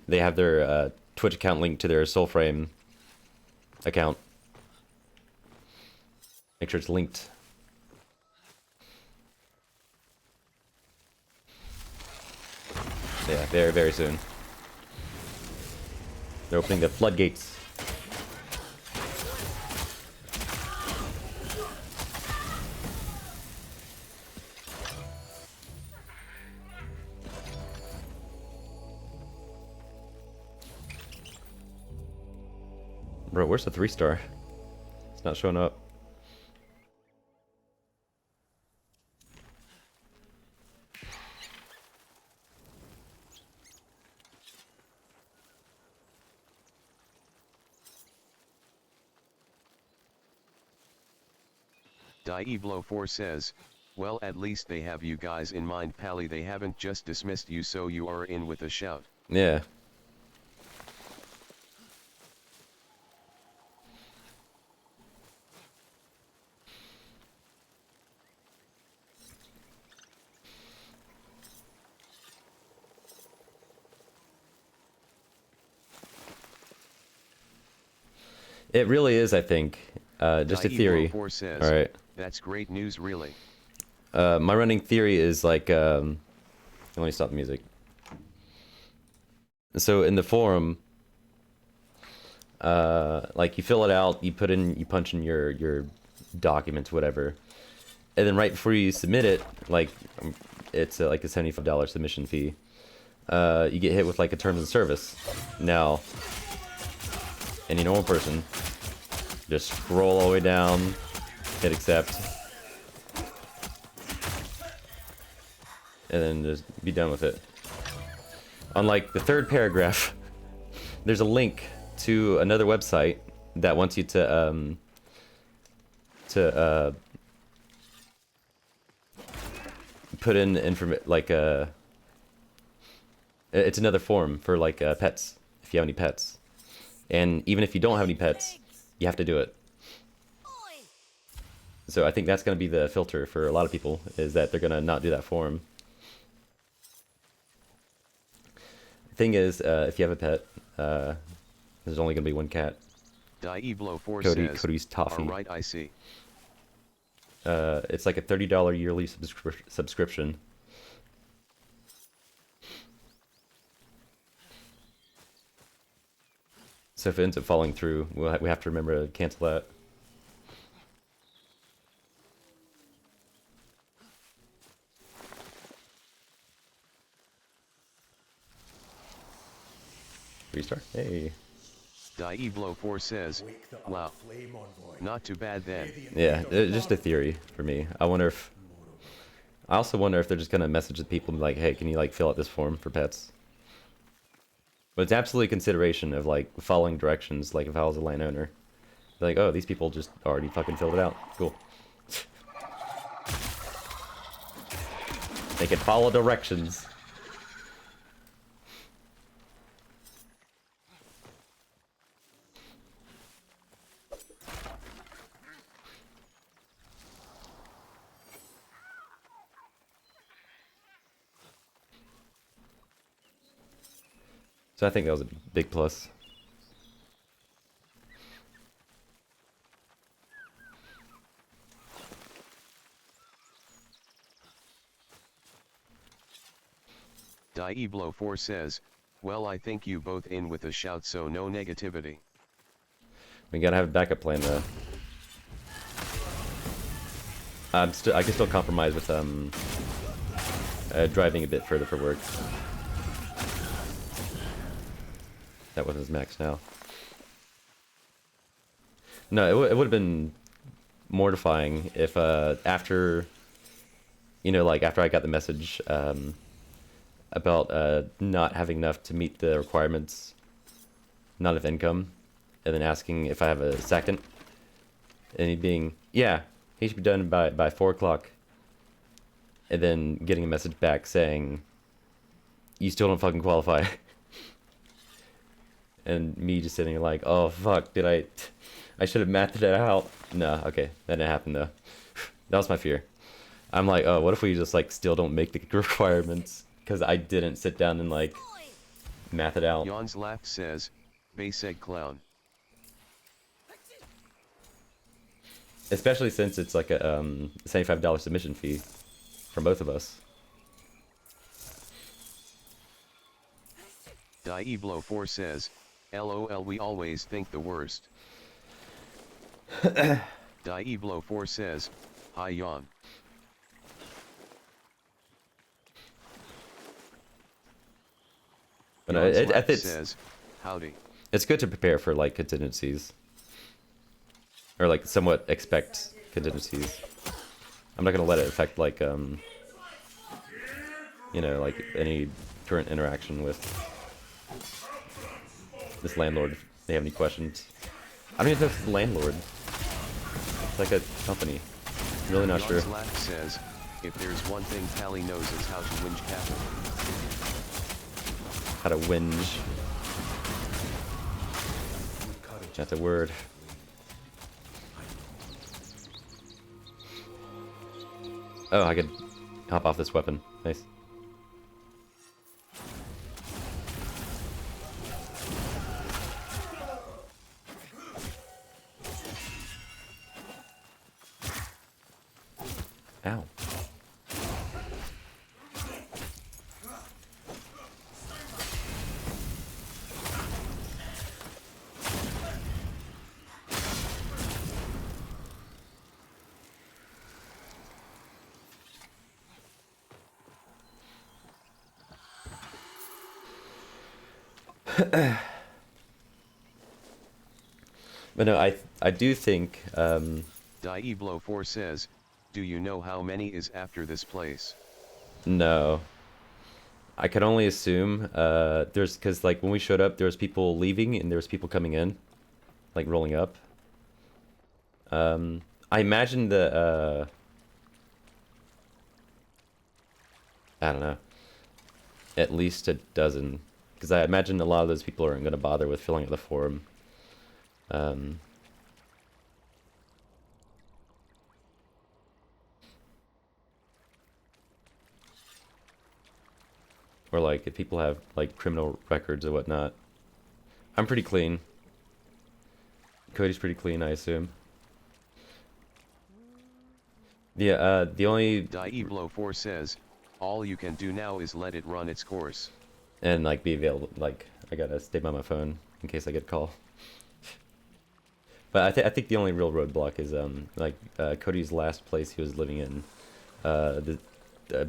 they have their Twitch account linked to their Soulframe account. Make sure it's linked. Yeah, very, very soon. They're opening the floodgates. Bro, where's the 3-star? It's not showing up. Diablo4 says, well, at least they have you guys in mind, Pally. They haven't just dismissed you, so you are in with a shout. Yeah. It really is, I think. Just a theory. Says, all right. That's great news, really. My running theory is like, let me stop the music. So in the forum, like you fill it out, you punch in your documents, whatever, and then right before you submit it, like it's like a $75 submission fee. You get hit with like a terms of service. Now, any normal person, just scroll all the way down, hit accept, and then just be done with it. On like the third paragraph, there's a link to another website that wants you to put in it's another form for like pets if you have any pets, and even if you don't have any pets, you have to do it. So I think that's going to be the filter for a lot of people, is that they're going to not do that form. The thing is, if you have a pet, there's only going to be one cat. Dieblo4 says, Cody's Toffee. all right, I see. It's like a $30 yearly subscription. So if it ends up falling through, we have to remember to cancel that. Restart. Hey. Dieblo4 says, wow, not too bad then. Yeah, just a theory for me. I also wonder if they're just gonna message the people and be like, hey, can you like fill out this form for pets? But it's absolutely a consideration of like following directions. Like if I was a landowner, like, oh, these people just already fucking filled it out. Cool. They can follow directions. So I think that was a big plus. Dieblo4 says, well, I think you both in with a shout, so no negativity. We gotta have a backup plan though. I can still compromise with driving a bit further for work. That weapon's max now. No, it would have been mortifying if after, you know, like after I got the message about not having enough to meet the requirements, not enough income, and then asking if I have a second, and he being, yeah, he should be done by 4 o'clock, and then getting a message back saying, you still don't fucking qualify. And me just sitting there like, oh fuck, I should have mathed it out. No, okay, that didn't happen though. That was my fear. I'm like, oh, what if we just like still don't make the requirements because I didn't sit down and like math it out. Yawns laugh says, Baseg clown. Especially since it's like a $75 submission fee from both of us. Dieblo4 says, LOL, we always think the worst. Dieblo4 says, hi Yawn. But no, it says, howdy. It's good to prepare for like contingencies. Or like somewhat expect contingencies. I'm not gonna let it affect like you know, like any current interaction with this landlord. If they have any questions. I don't even know if it's the landlord. It's like a company. I'm really not sure. Laugh says, if there's one thing Pally knows is how to whinge capital. How to whinge. That's a word. Oh, I could hop off this weapon. Nice. Ow. But no, I do think Dieblo4 says, do you know how many is after this place? no. I can only assume there's because like when we showed up there was people leaving and there was people coming in. like rolling up. I imagine I don't know, at least a dozen, because I imagine a lot of those people aren't going to bother with filling out the form. Or like if people have like criminal records or whatnot. I'm pretty clean. Cody's pretty clean, I assume. Yeah, the only... Dieblo4 says, all you can do now is let it run its course. And like be available, like I gotta stay by my phone in case I get a call. But I think the only real roadblock is Cody's last place he was living in. The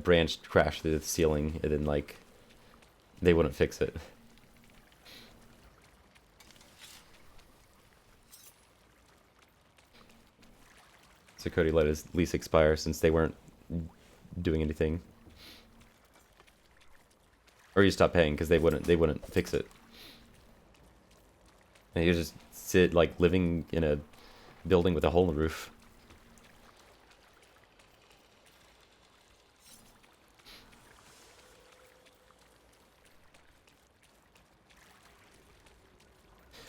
branch crashed through the ceiling, and then like they wouldn't fix it. So Cody let his lease expire since they weren't doing anything, or he stopped paying because they wouldn't fix it. And he was just living in a building with a hole in the roof.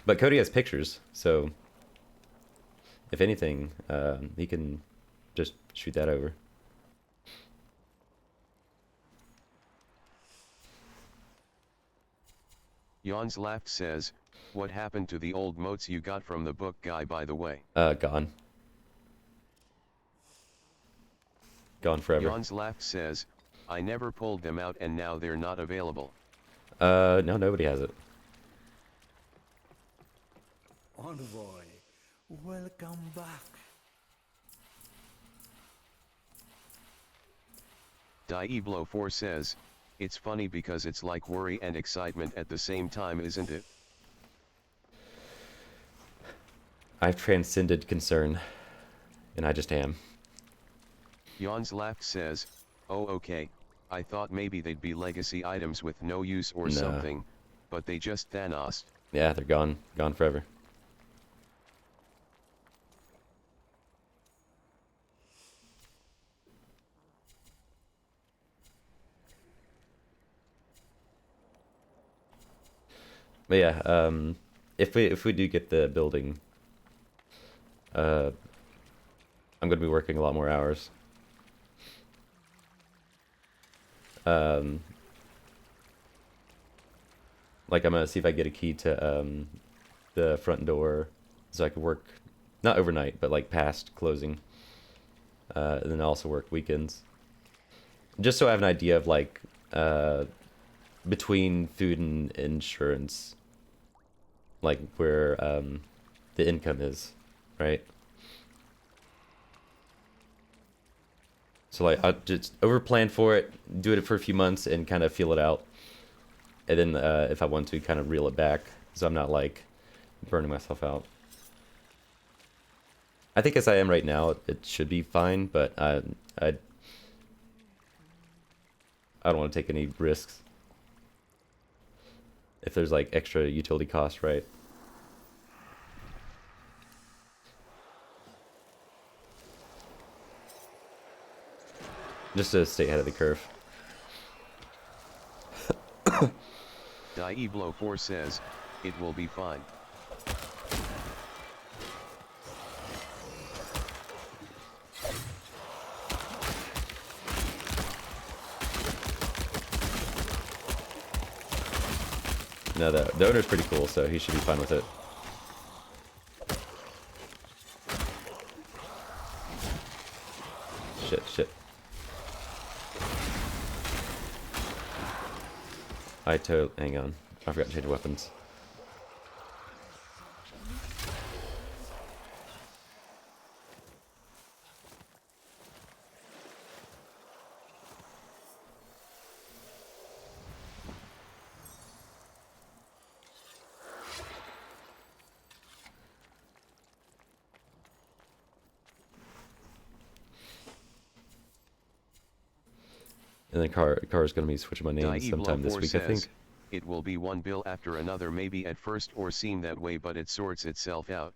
But Cody has pictures, so if anything, he can just shoot that over. Jans Laft says, what happened to the old moats you got from the book guy, by the way? Gone. Gone forever. Jans Laft says, I never pulled them out and now they're not available. No, nobody has it. Envoy, welcome back. Dieblo4 says, it's funny because it's like worry and excitement at the same time, isn't it? I've transcended concern, and I just am. Jans Laft says, oh okay, I thought maybe they'd be legacy items with no use or something, but they just Thanos'd. Yeah, they're gone. Gone forever. But yeah, if we do get the building, I'm gonna be working a lot more hours. Like I'm gonna see if I get a key to the front door, so I can work not overnight, but like past closing. And then also work weekends, just so I have an idea of like between food and insurance, like where the income is, right? So like I just over plan for it, do it for a few months, and kind of feel it out, and then if I want to, kind of reel it back, so I'm not like burning myself out. I think as I am right now, it should be fine, but I don't want to take any risks. If there's like extra utility costs, right? Just to stay ahead of the curve. Dieblo4 says, it will be fine. No, the owner's pretty cool, so he should be fine with it. Shit. Hang on. I forgot to change weapons. And then car is gonna be switching my name sometime this week, I think. it will be one bill after another, maybe at first or seem that way, but it sorts itself out.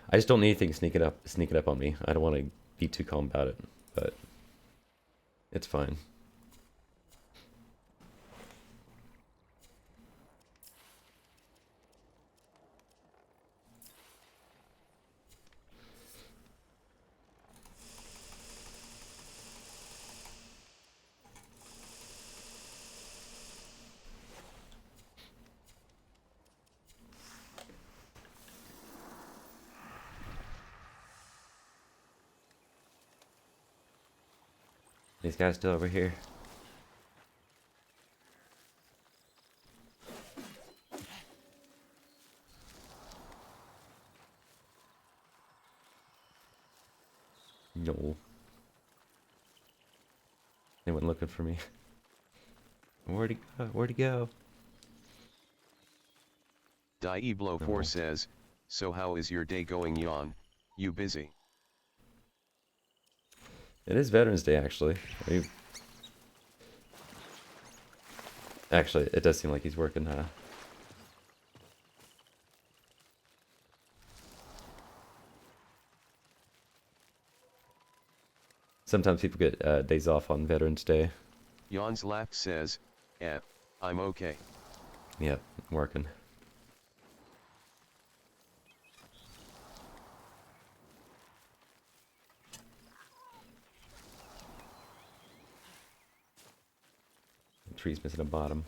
I just don't need anything sneaking up on me. I don't want to be too calm about it, but it's fine. These guys still over here. No. Anyone looking for me? Where'd he go? Where'd he go? Dieblo4 says, so how is your day going, Jan? You busy? It is Veterans Day, actually. Actually, it does seem like he's working, huh? Sometimes people get days off on Veterans Day. Jan's laugh says, I'm okay. Yep, working. The tree's missing a bottom.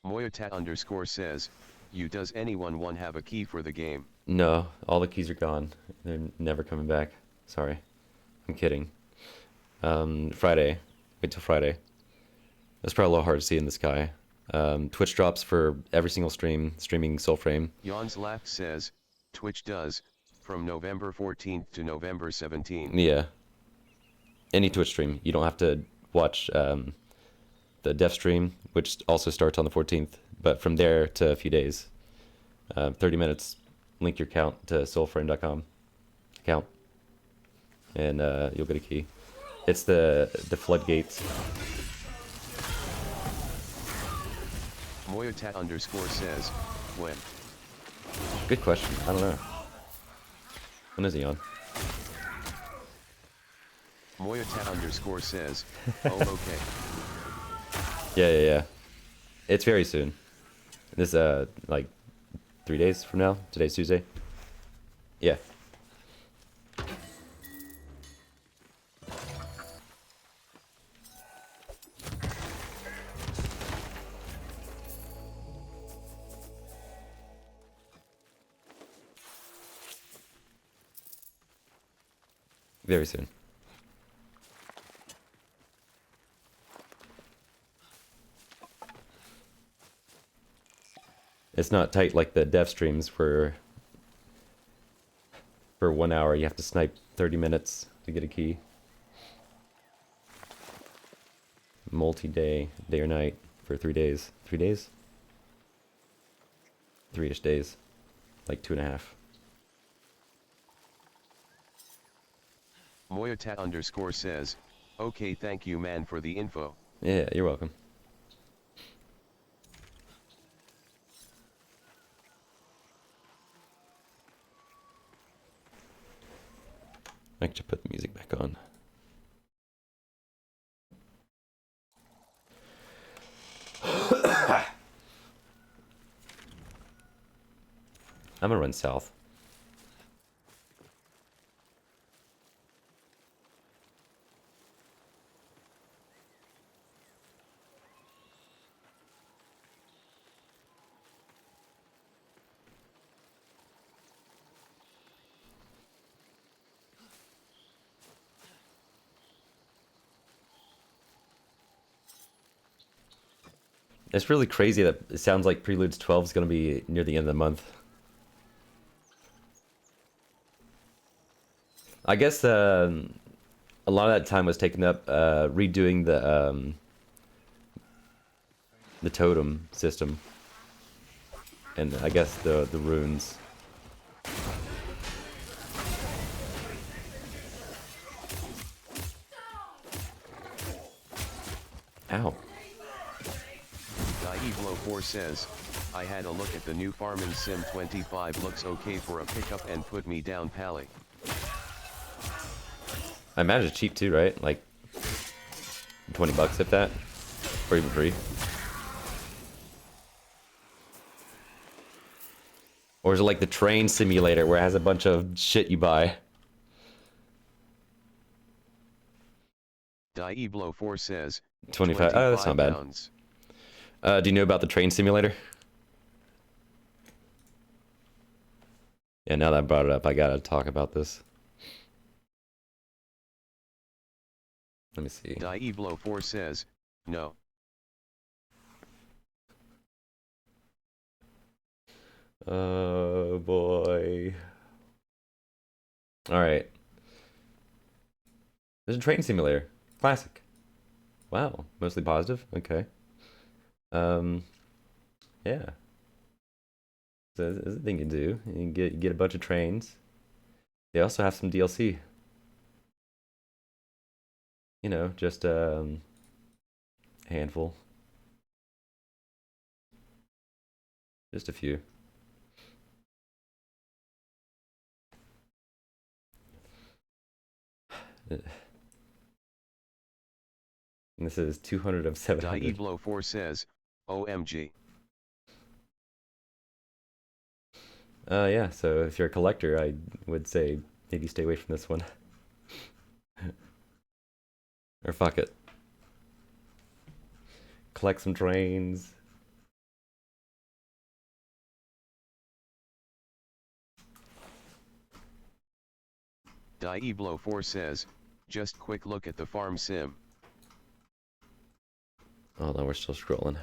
Moyota_ says, does anyone want have a key for the game? No, all the keys are gone. They're never coming back. Sorry. I'm kidding. Friday. Wait till Friday. That's probably a little hard to see in the sky. Twitch drops for every single streaming Soulframe. Jan's laugh says, Twitch does, from November 14th to November 17th. Yeah. Any Twitch stream. You don't have to watch the dev stream, which also starts on the 14th, but from there to a few days. 30 minutes. Link your account to soulframe.com account, and you'll get a key. It's the floodgates. Moyota_ says, when? Good question. I don't know. When is he on? Moyota_ says, oh okay. Yeah. It's very soon. This like 3 days from now. Today's Tuesday. Yeah. Very soon. It's not tight like the dev streams for 1 hour you have to snipe 30 minutes to get a key. Multi-day, day or night for 3 days. 3 days? 3-ish days. Like 2.5. Moyota_ says, okay, thank you man for the info. Yeah, you're welcome. I should put the music back on. I'm gonna run south. It's really crazy that it sounds like Preludes 12 is going to be near the end of the month. I guess a lot of that time was taken up redoing the totem system, and I guess the runes. Ow. Dieblo4 says, I had a look at the new Farming Sim 25, looks okay for a pickup and put me down pally. I imagine it's cheap too, right? Like 20 bucks if that, or even free. Or is it like the train simulator where it has a bunch of shit you buy? Dieblo4 says, 25. Oh, that's not bad. pounds. Do you know about the train simulator? Yeah, now that I brought it up, I gotta talk about this. Let me see. Dieblo4 says, no. Oh boy. Alright. There's a train simulator. Classic. Wow. Mostly positive? Okay. Yeah. So there's a thing you do. You get a bunch of trains. They also have some DLC. You know, just a handful. Just a few. And this is 200 of 700. Dieblo4 says, OMG. Yeah, so if you're a collector, I would say maybe stay away from this one. Or fuck it. Collect some trains. Dieblo4 says, just quick look at the farm sim. Oh no, we're still scrolling.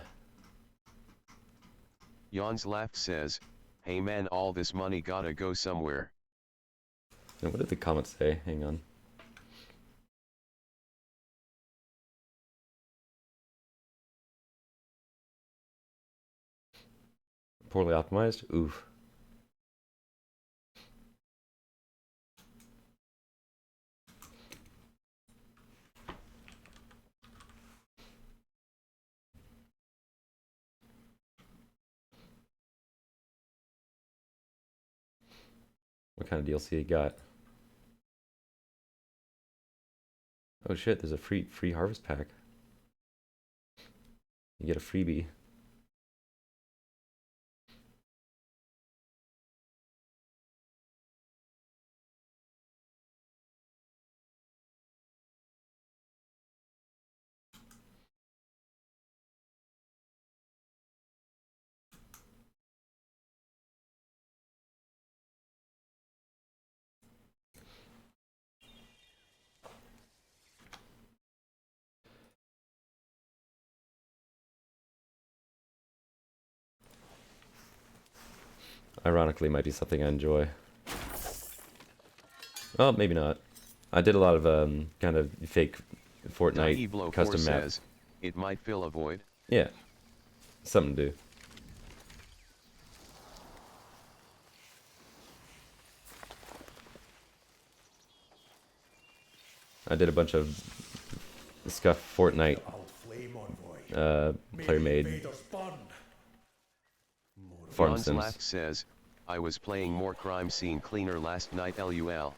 Jans laughed says, hey man, all this money gotta go somewhere. And what did the comments say? Hang on. Poorly optimized? Oof. What kind of DLC you got? Oh shit, there's a free harvest pack. You get a freebie. Ironically, might be something I enjoy. Oh, maybe not. I did a lot of kind of fake Fortnite Dieblo4 custom map. says, it might fill a void. Yeah, something to do. I did a bunch of scuff Fortnite player-made farm Jans sims. laughed says, I was playing more crime scene cleaner last night LUL.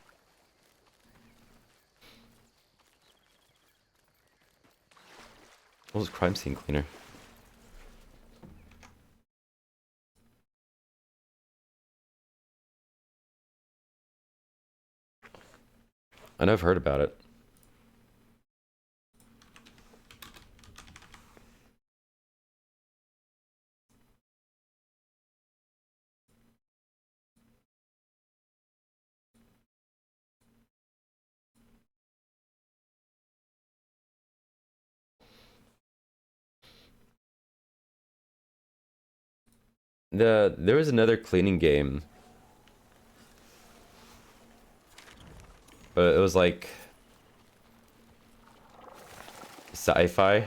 What was crime scene cleaner? I know I've heard about it. There was another cleaning game, but it was like sci-fi.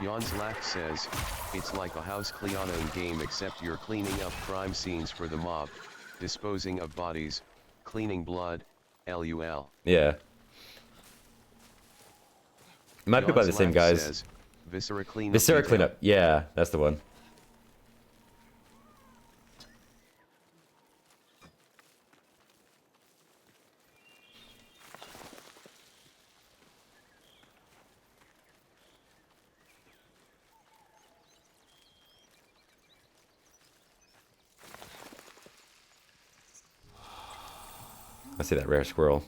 Jan's Laugh says, it's like a house cleaning game except you're cleaning up crime scenes for the mob, disposing of bodies, cleaning blood, LUL. Yeah. It might be by Jan's the same Laugh guys. says, Viscera cleanup. Viscera cleanup. Yeah, that's the one. I see that rare squirrel.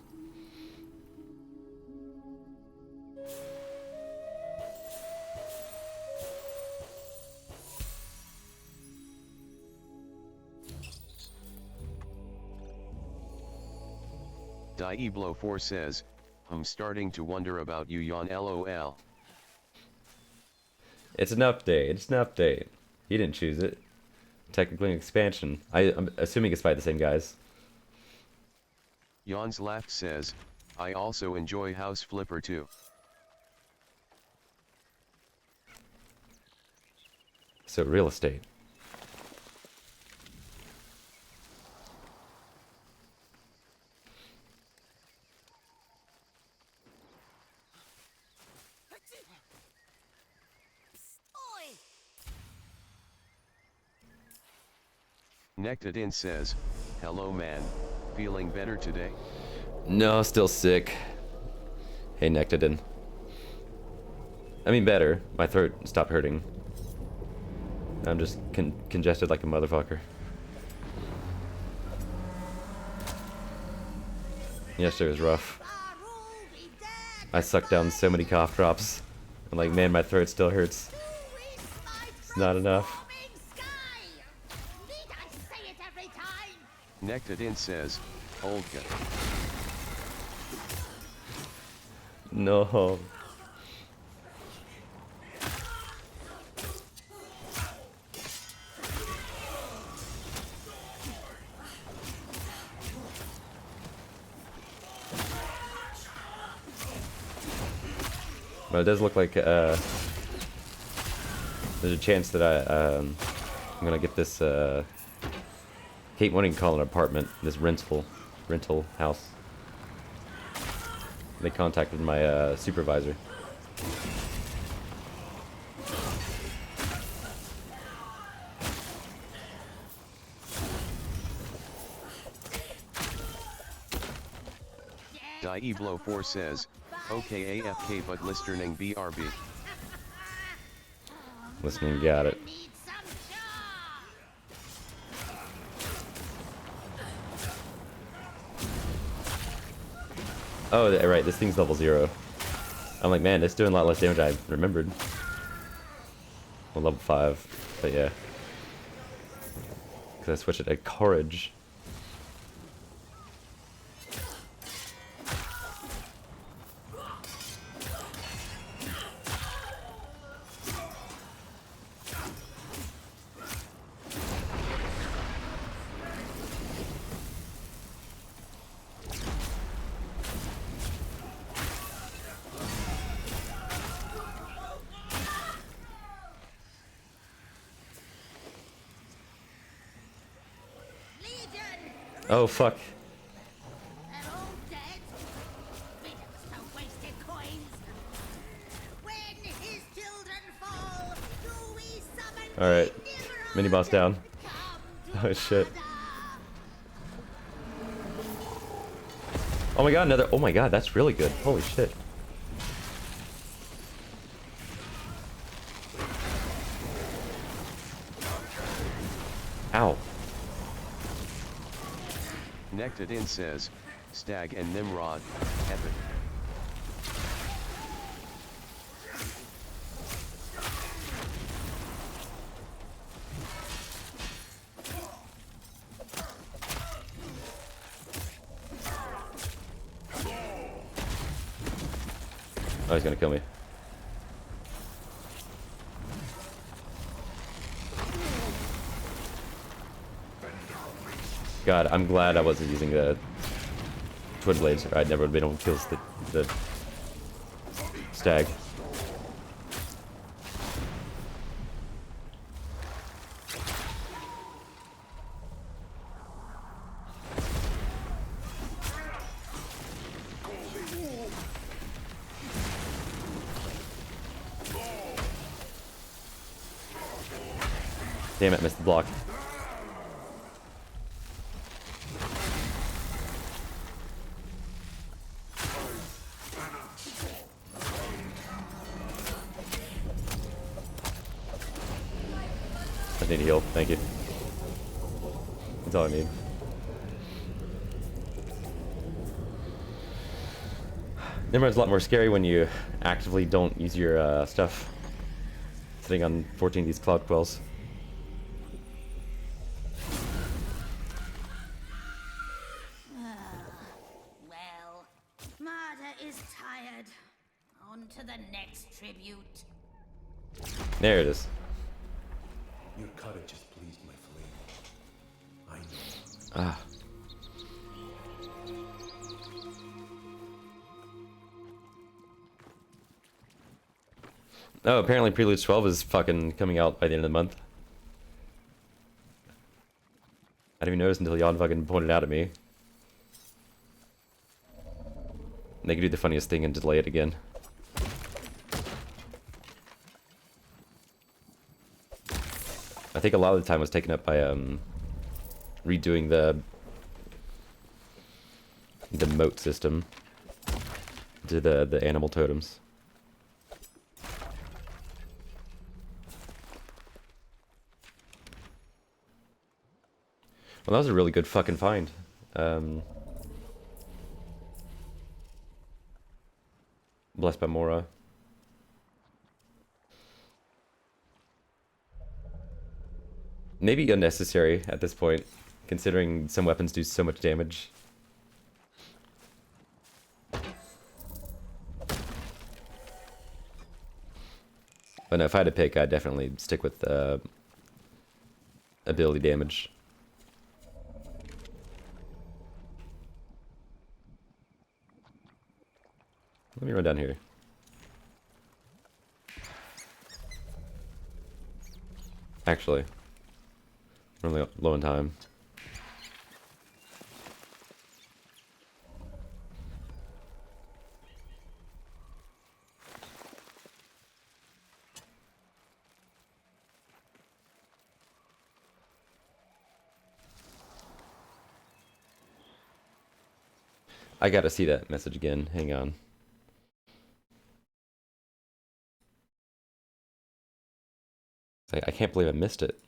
Dieblo4 says, I'm starting to wonder about you Jan LOL. It's an update. It's an update. He didn't choose it. Technically an expansion. I'm assuming it's by the same guys. Jan's Laugh says, I also enjoy House Flipper too. So real estate. Nectadin says, hello man, feeling better today? No, still sick. Hey, Nectadin. I mean, better. My throat stopped hurting. I'm just congested like a motherfucker. Yesterday was rough. I sucked down so many cough drops. I'm like, man, my throat still hurts. It's not enough. Nectadin says, Olga. No. But it does look like there's a chance that I'm gonna get this keep wanting to call it an apartment, this rental house. They contacted my supervisor. Dieblo4 says, okay AFK but listening BRB. Listening, got it. Oh, right, this thing's level 0. I'm like, man, it's doing a lot less damage than I remembered. Well, level 5, but yeah. Because I switched it to Courage. Oh, fuck. Alright. Mini boss down. Oh, shit. Oh my god, another. Oh my god, that's really good. Holy shit. Ow. Nectadin says, Stag and Nimrod, epic. Oh, he's gonna kill me. God, I'm glad I wasn't using the twin blades, or I never would have been able to kill the stag. Damn it, missed the block. I need a heal, thank you. That's all I need. Nimrod's a lot more scary when you actively don't use your stuff. Sitting on 14 of these cloud quells. Well, Marta is tired. On to the next tribute. There it is. Your courage has pleased my flame. I know. Ah. Oh, apparently Prelude 12 is fucking coming out by the end of the month. I didn't even notice until Jan fucking pointed it out at me. They could do the funniest thing and delay it again. I think a lot of the time was taken up by redoing the moat system to the animal totems. Well, that was a really good fucking find. Blessed by Mora. Maybe unnecessary at this point, considering some weapons do so much damage. But no, if I had to pick, I'd definitely stick with ability damage. Let me run down here. Actually, we're only low on time. I gotta see that message again. Hang on. I can't believe I missed it.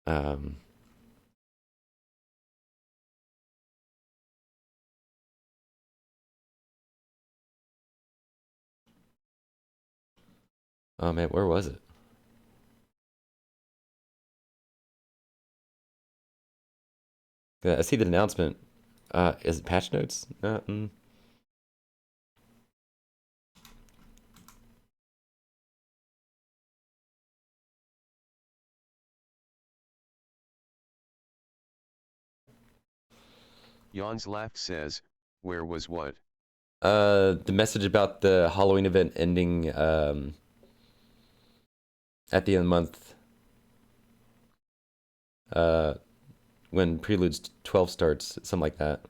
Um, oh man, where was it? Yeah, I see the announcement. Is it patch notes? Jan's laugh says, where was what? The message about the Halloween event ending at the end of the month. When Preludes 12 starts, something like that.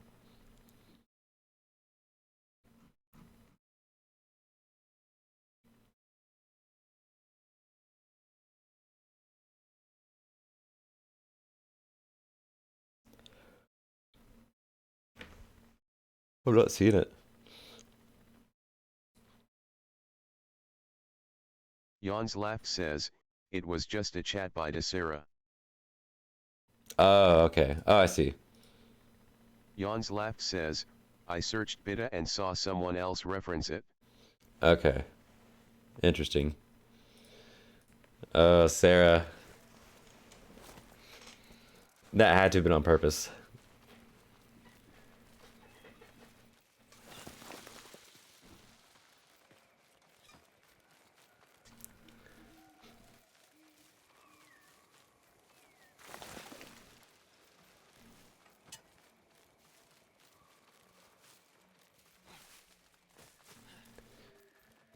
I'm not seeing it. Jan's laugh says, it was just a chat by Desera. Oh, okay. Oh, I see. Jan's laugh says, I searched Bita and saw someone else reference it. Okay. Interesting. Sarah. That had to have been on purpose.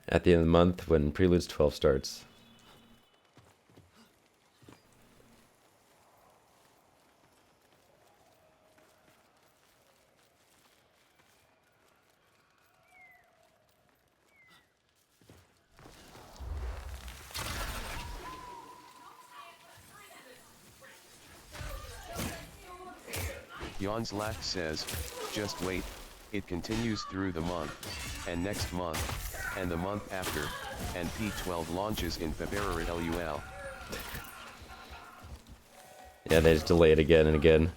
At the end of the month when Preludes 12 starts. Yawns Laugh says, just wait, it continues through the month, and next month, and the month after, and P12 launches in February LUL. Yeah, they just delay it again and again.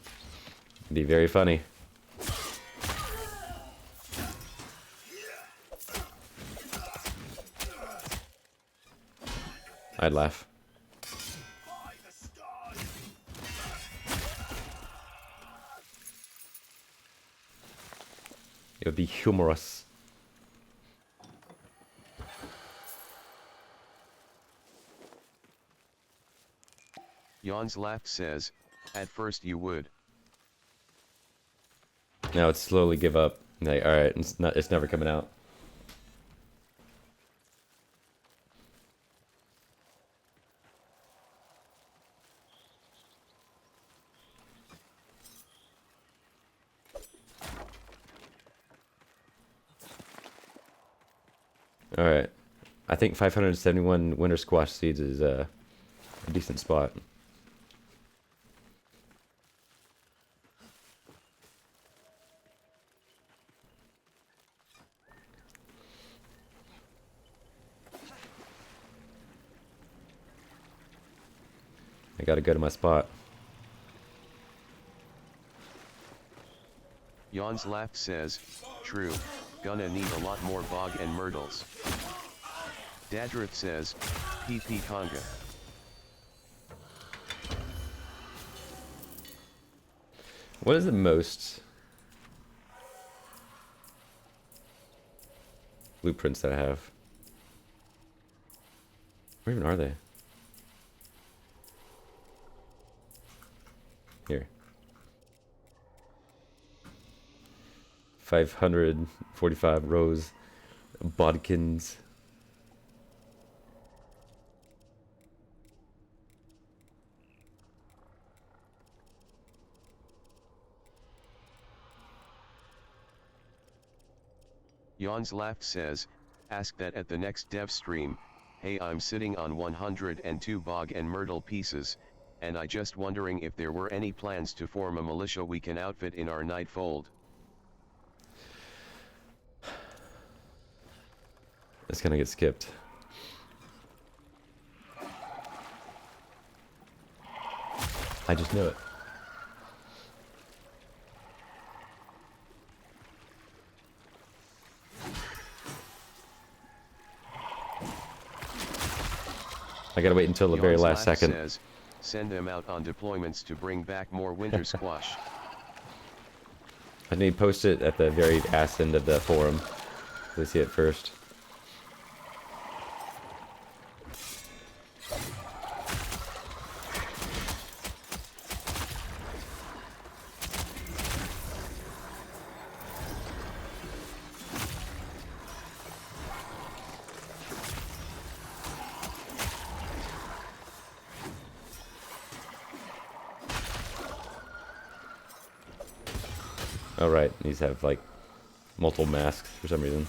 It'd be very funny. I'd laugh. It would be humorous. Yawns Laugh says, at first you would. Now it's slowly give up. Like, all right, it's never coming out. All right, I think 571 winter squash seeds is a decent spot. I gotta go to my spot. Yawns Laugh says, true, gonna need a lot more bog and myrtles. Dadrith says, PP Conga. What is the most blueprints that I have? Where even are they? Here. 545 rows. Bodkins. Yawns Laugh says, ask that at the next dev stream. Hey, I'm sitting on 102 bog and myrtle pieces, and I just wondering if there were any plans to form a militia we can outfit in our Nightfold. It's gonna get skipped. I just knew it. I gotta wait until the very Yawns last Laugh second. says, send them out on deployments to bring back more winter squash. I need to post it at the very ass end of the forum. So they see it first. Oh right, these have like multiple masks for some reason.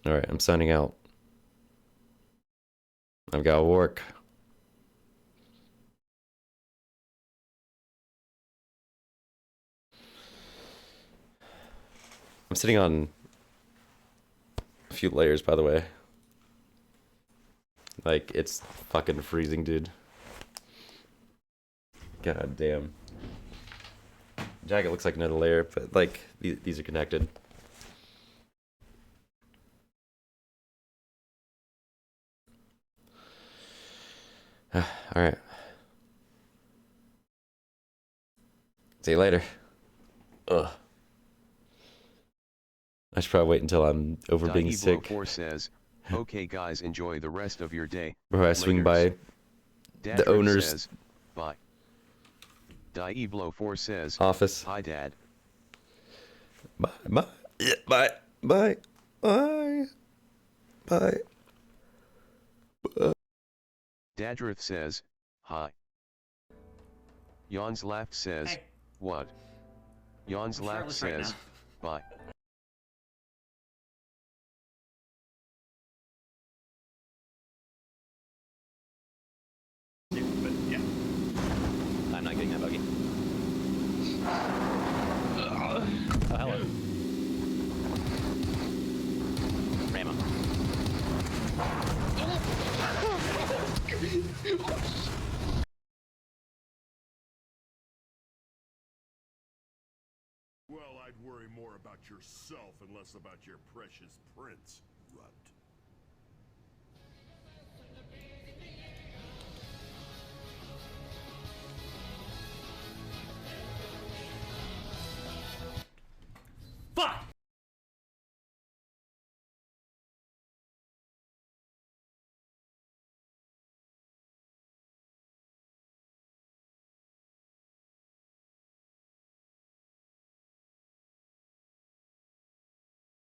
Alright, I'm signing out. I've got work. I'm sitting on a few layers, by the way. Like, it's fucking freezing, dude. God damn. Jacket looks like another layer, but like, these are connected. Alright. See you later. Ugh. I should probably wait until I'm over being sick. 4 says, okay guys, enjoy the rest of your day. Bro, I swing by the owner's says, bye. Dieblo 4 says, office. hi dad. Bye, bye, yeah, bye, bye, bye, bye. Dadrith says, hi. Jans Laugh says, Hey. what? Jans I'm Laugh shirtless right says, bye. But yeah. I'm not getting that buggy. Oh, hello. Rama. Well, I'd worry more about yourself and less about your precious prince, Rut.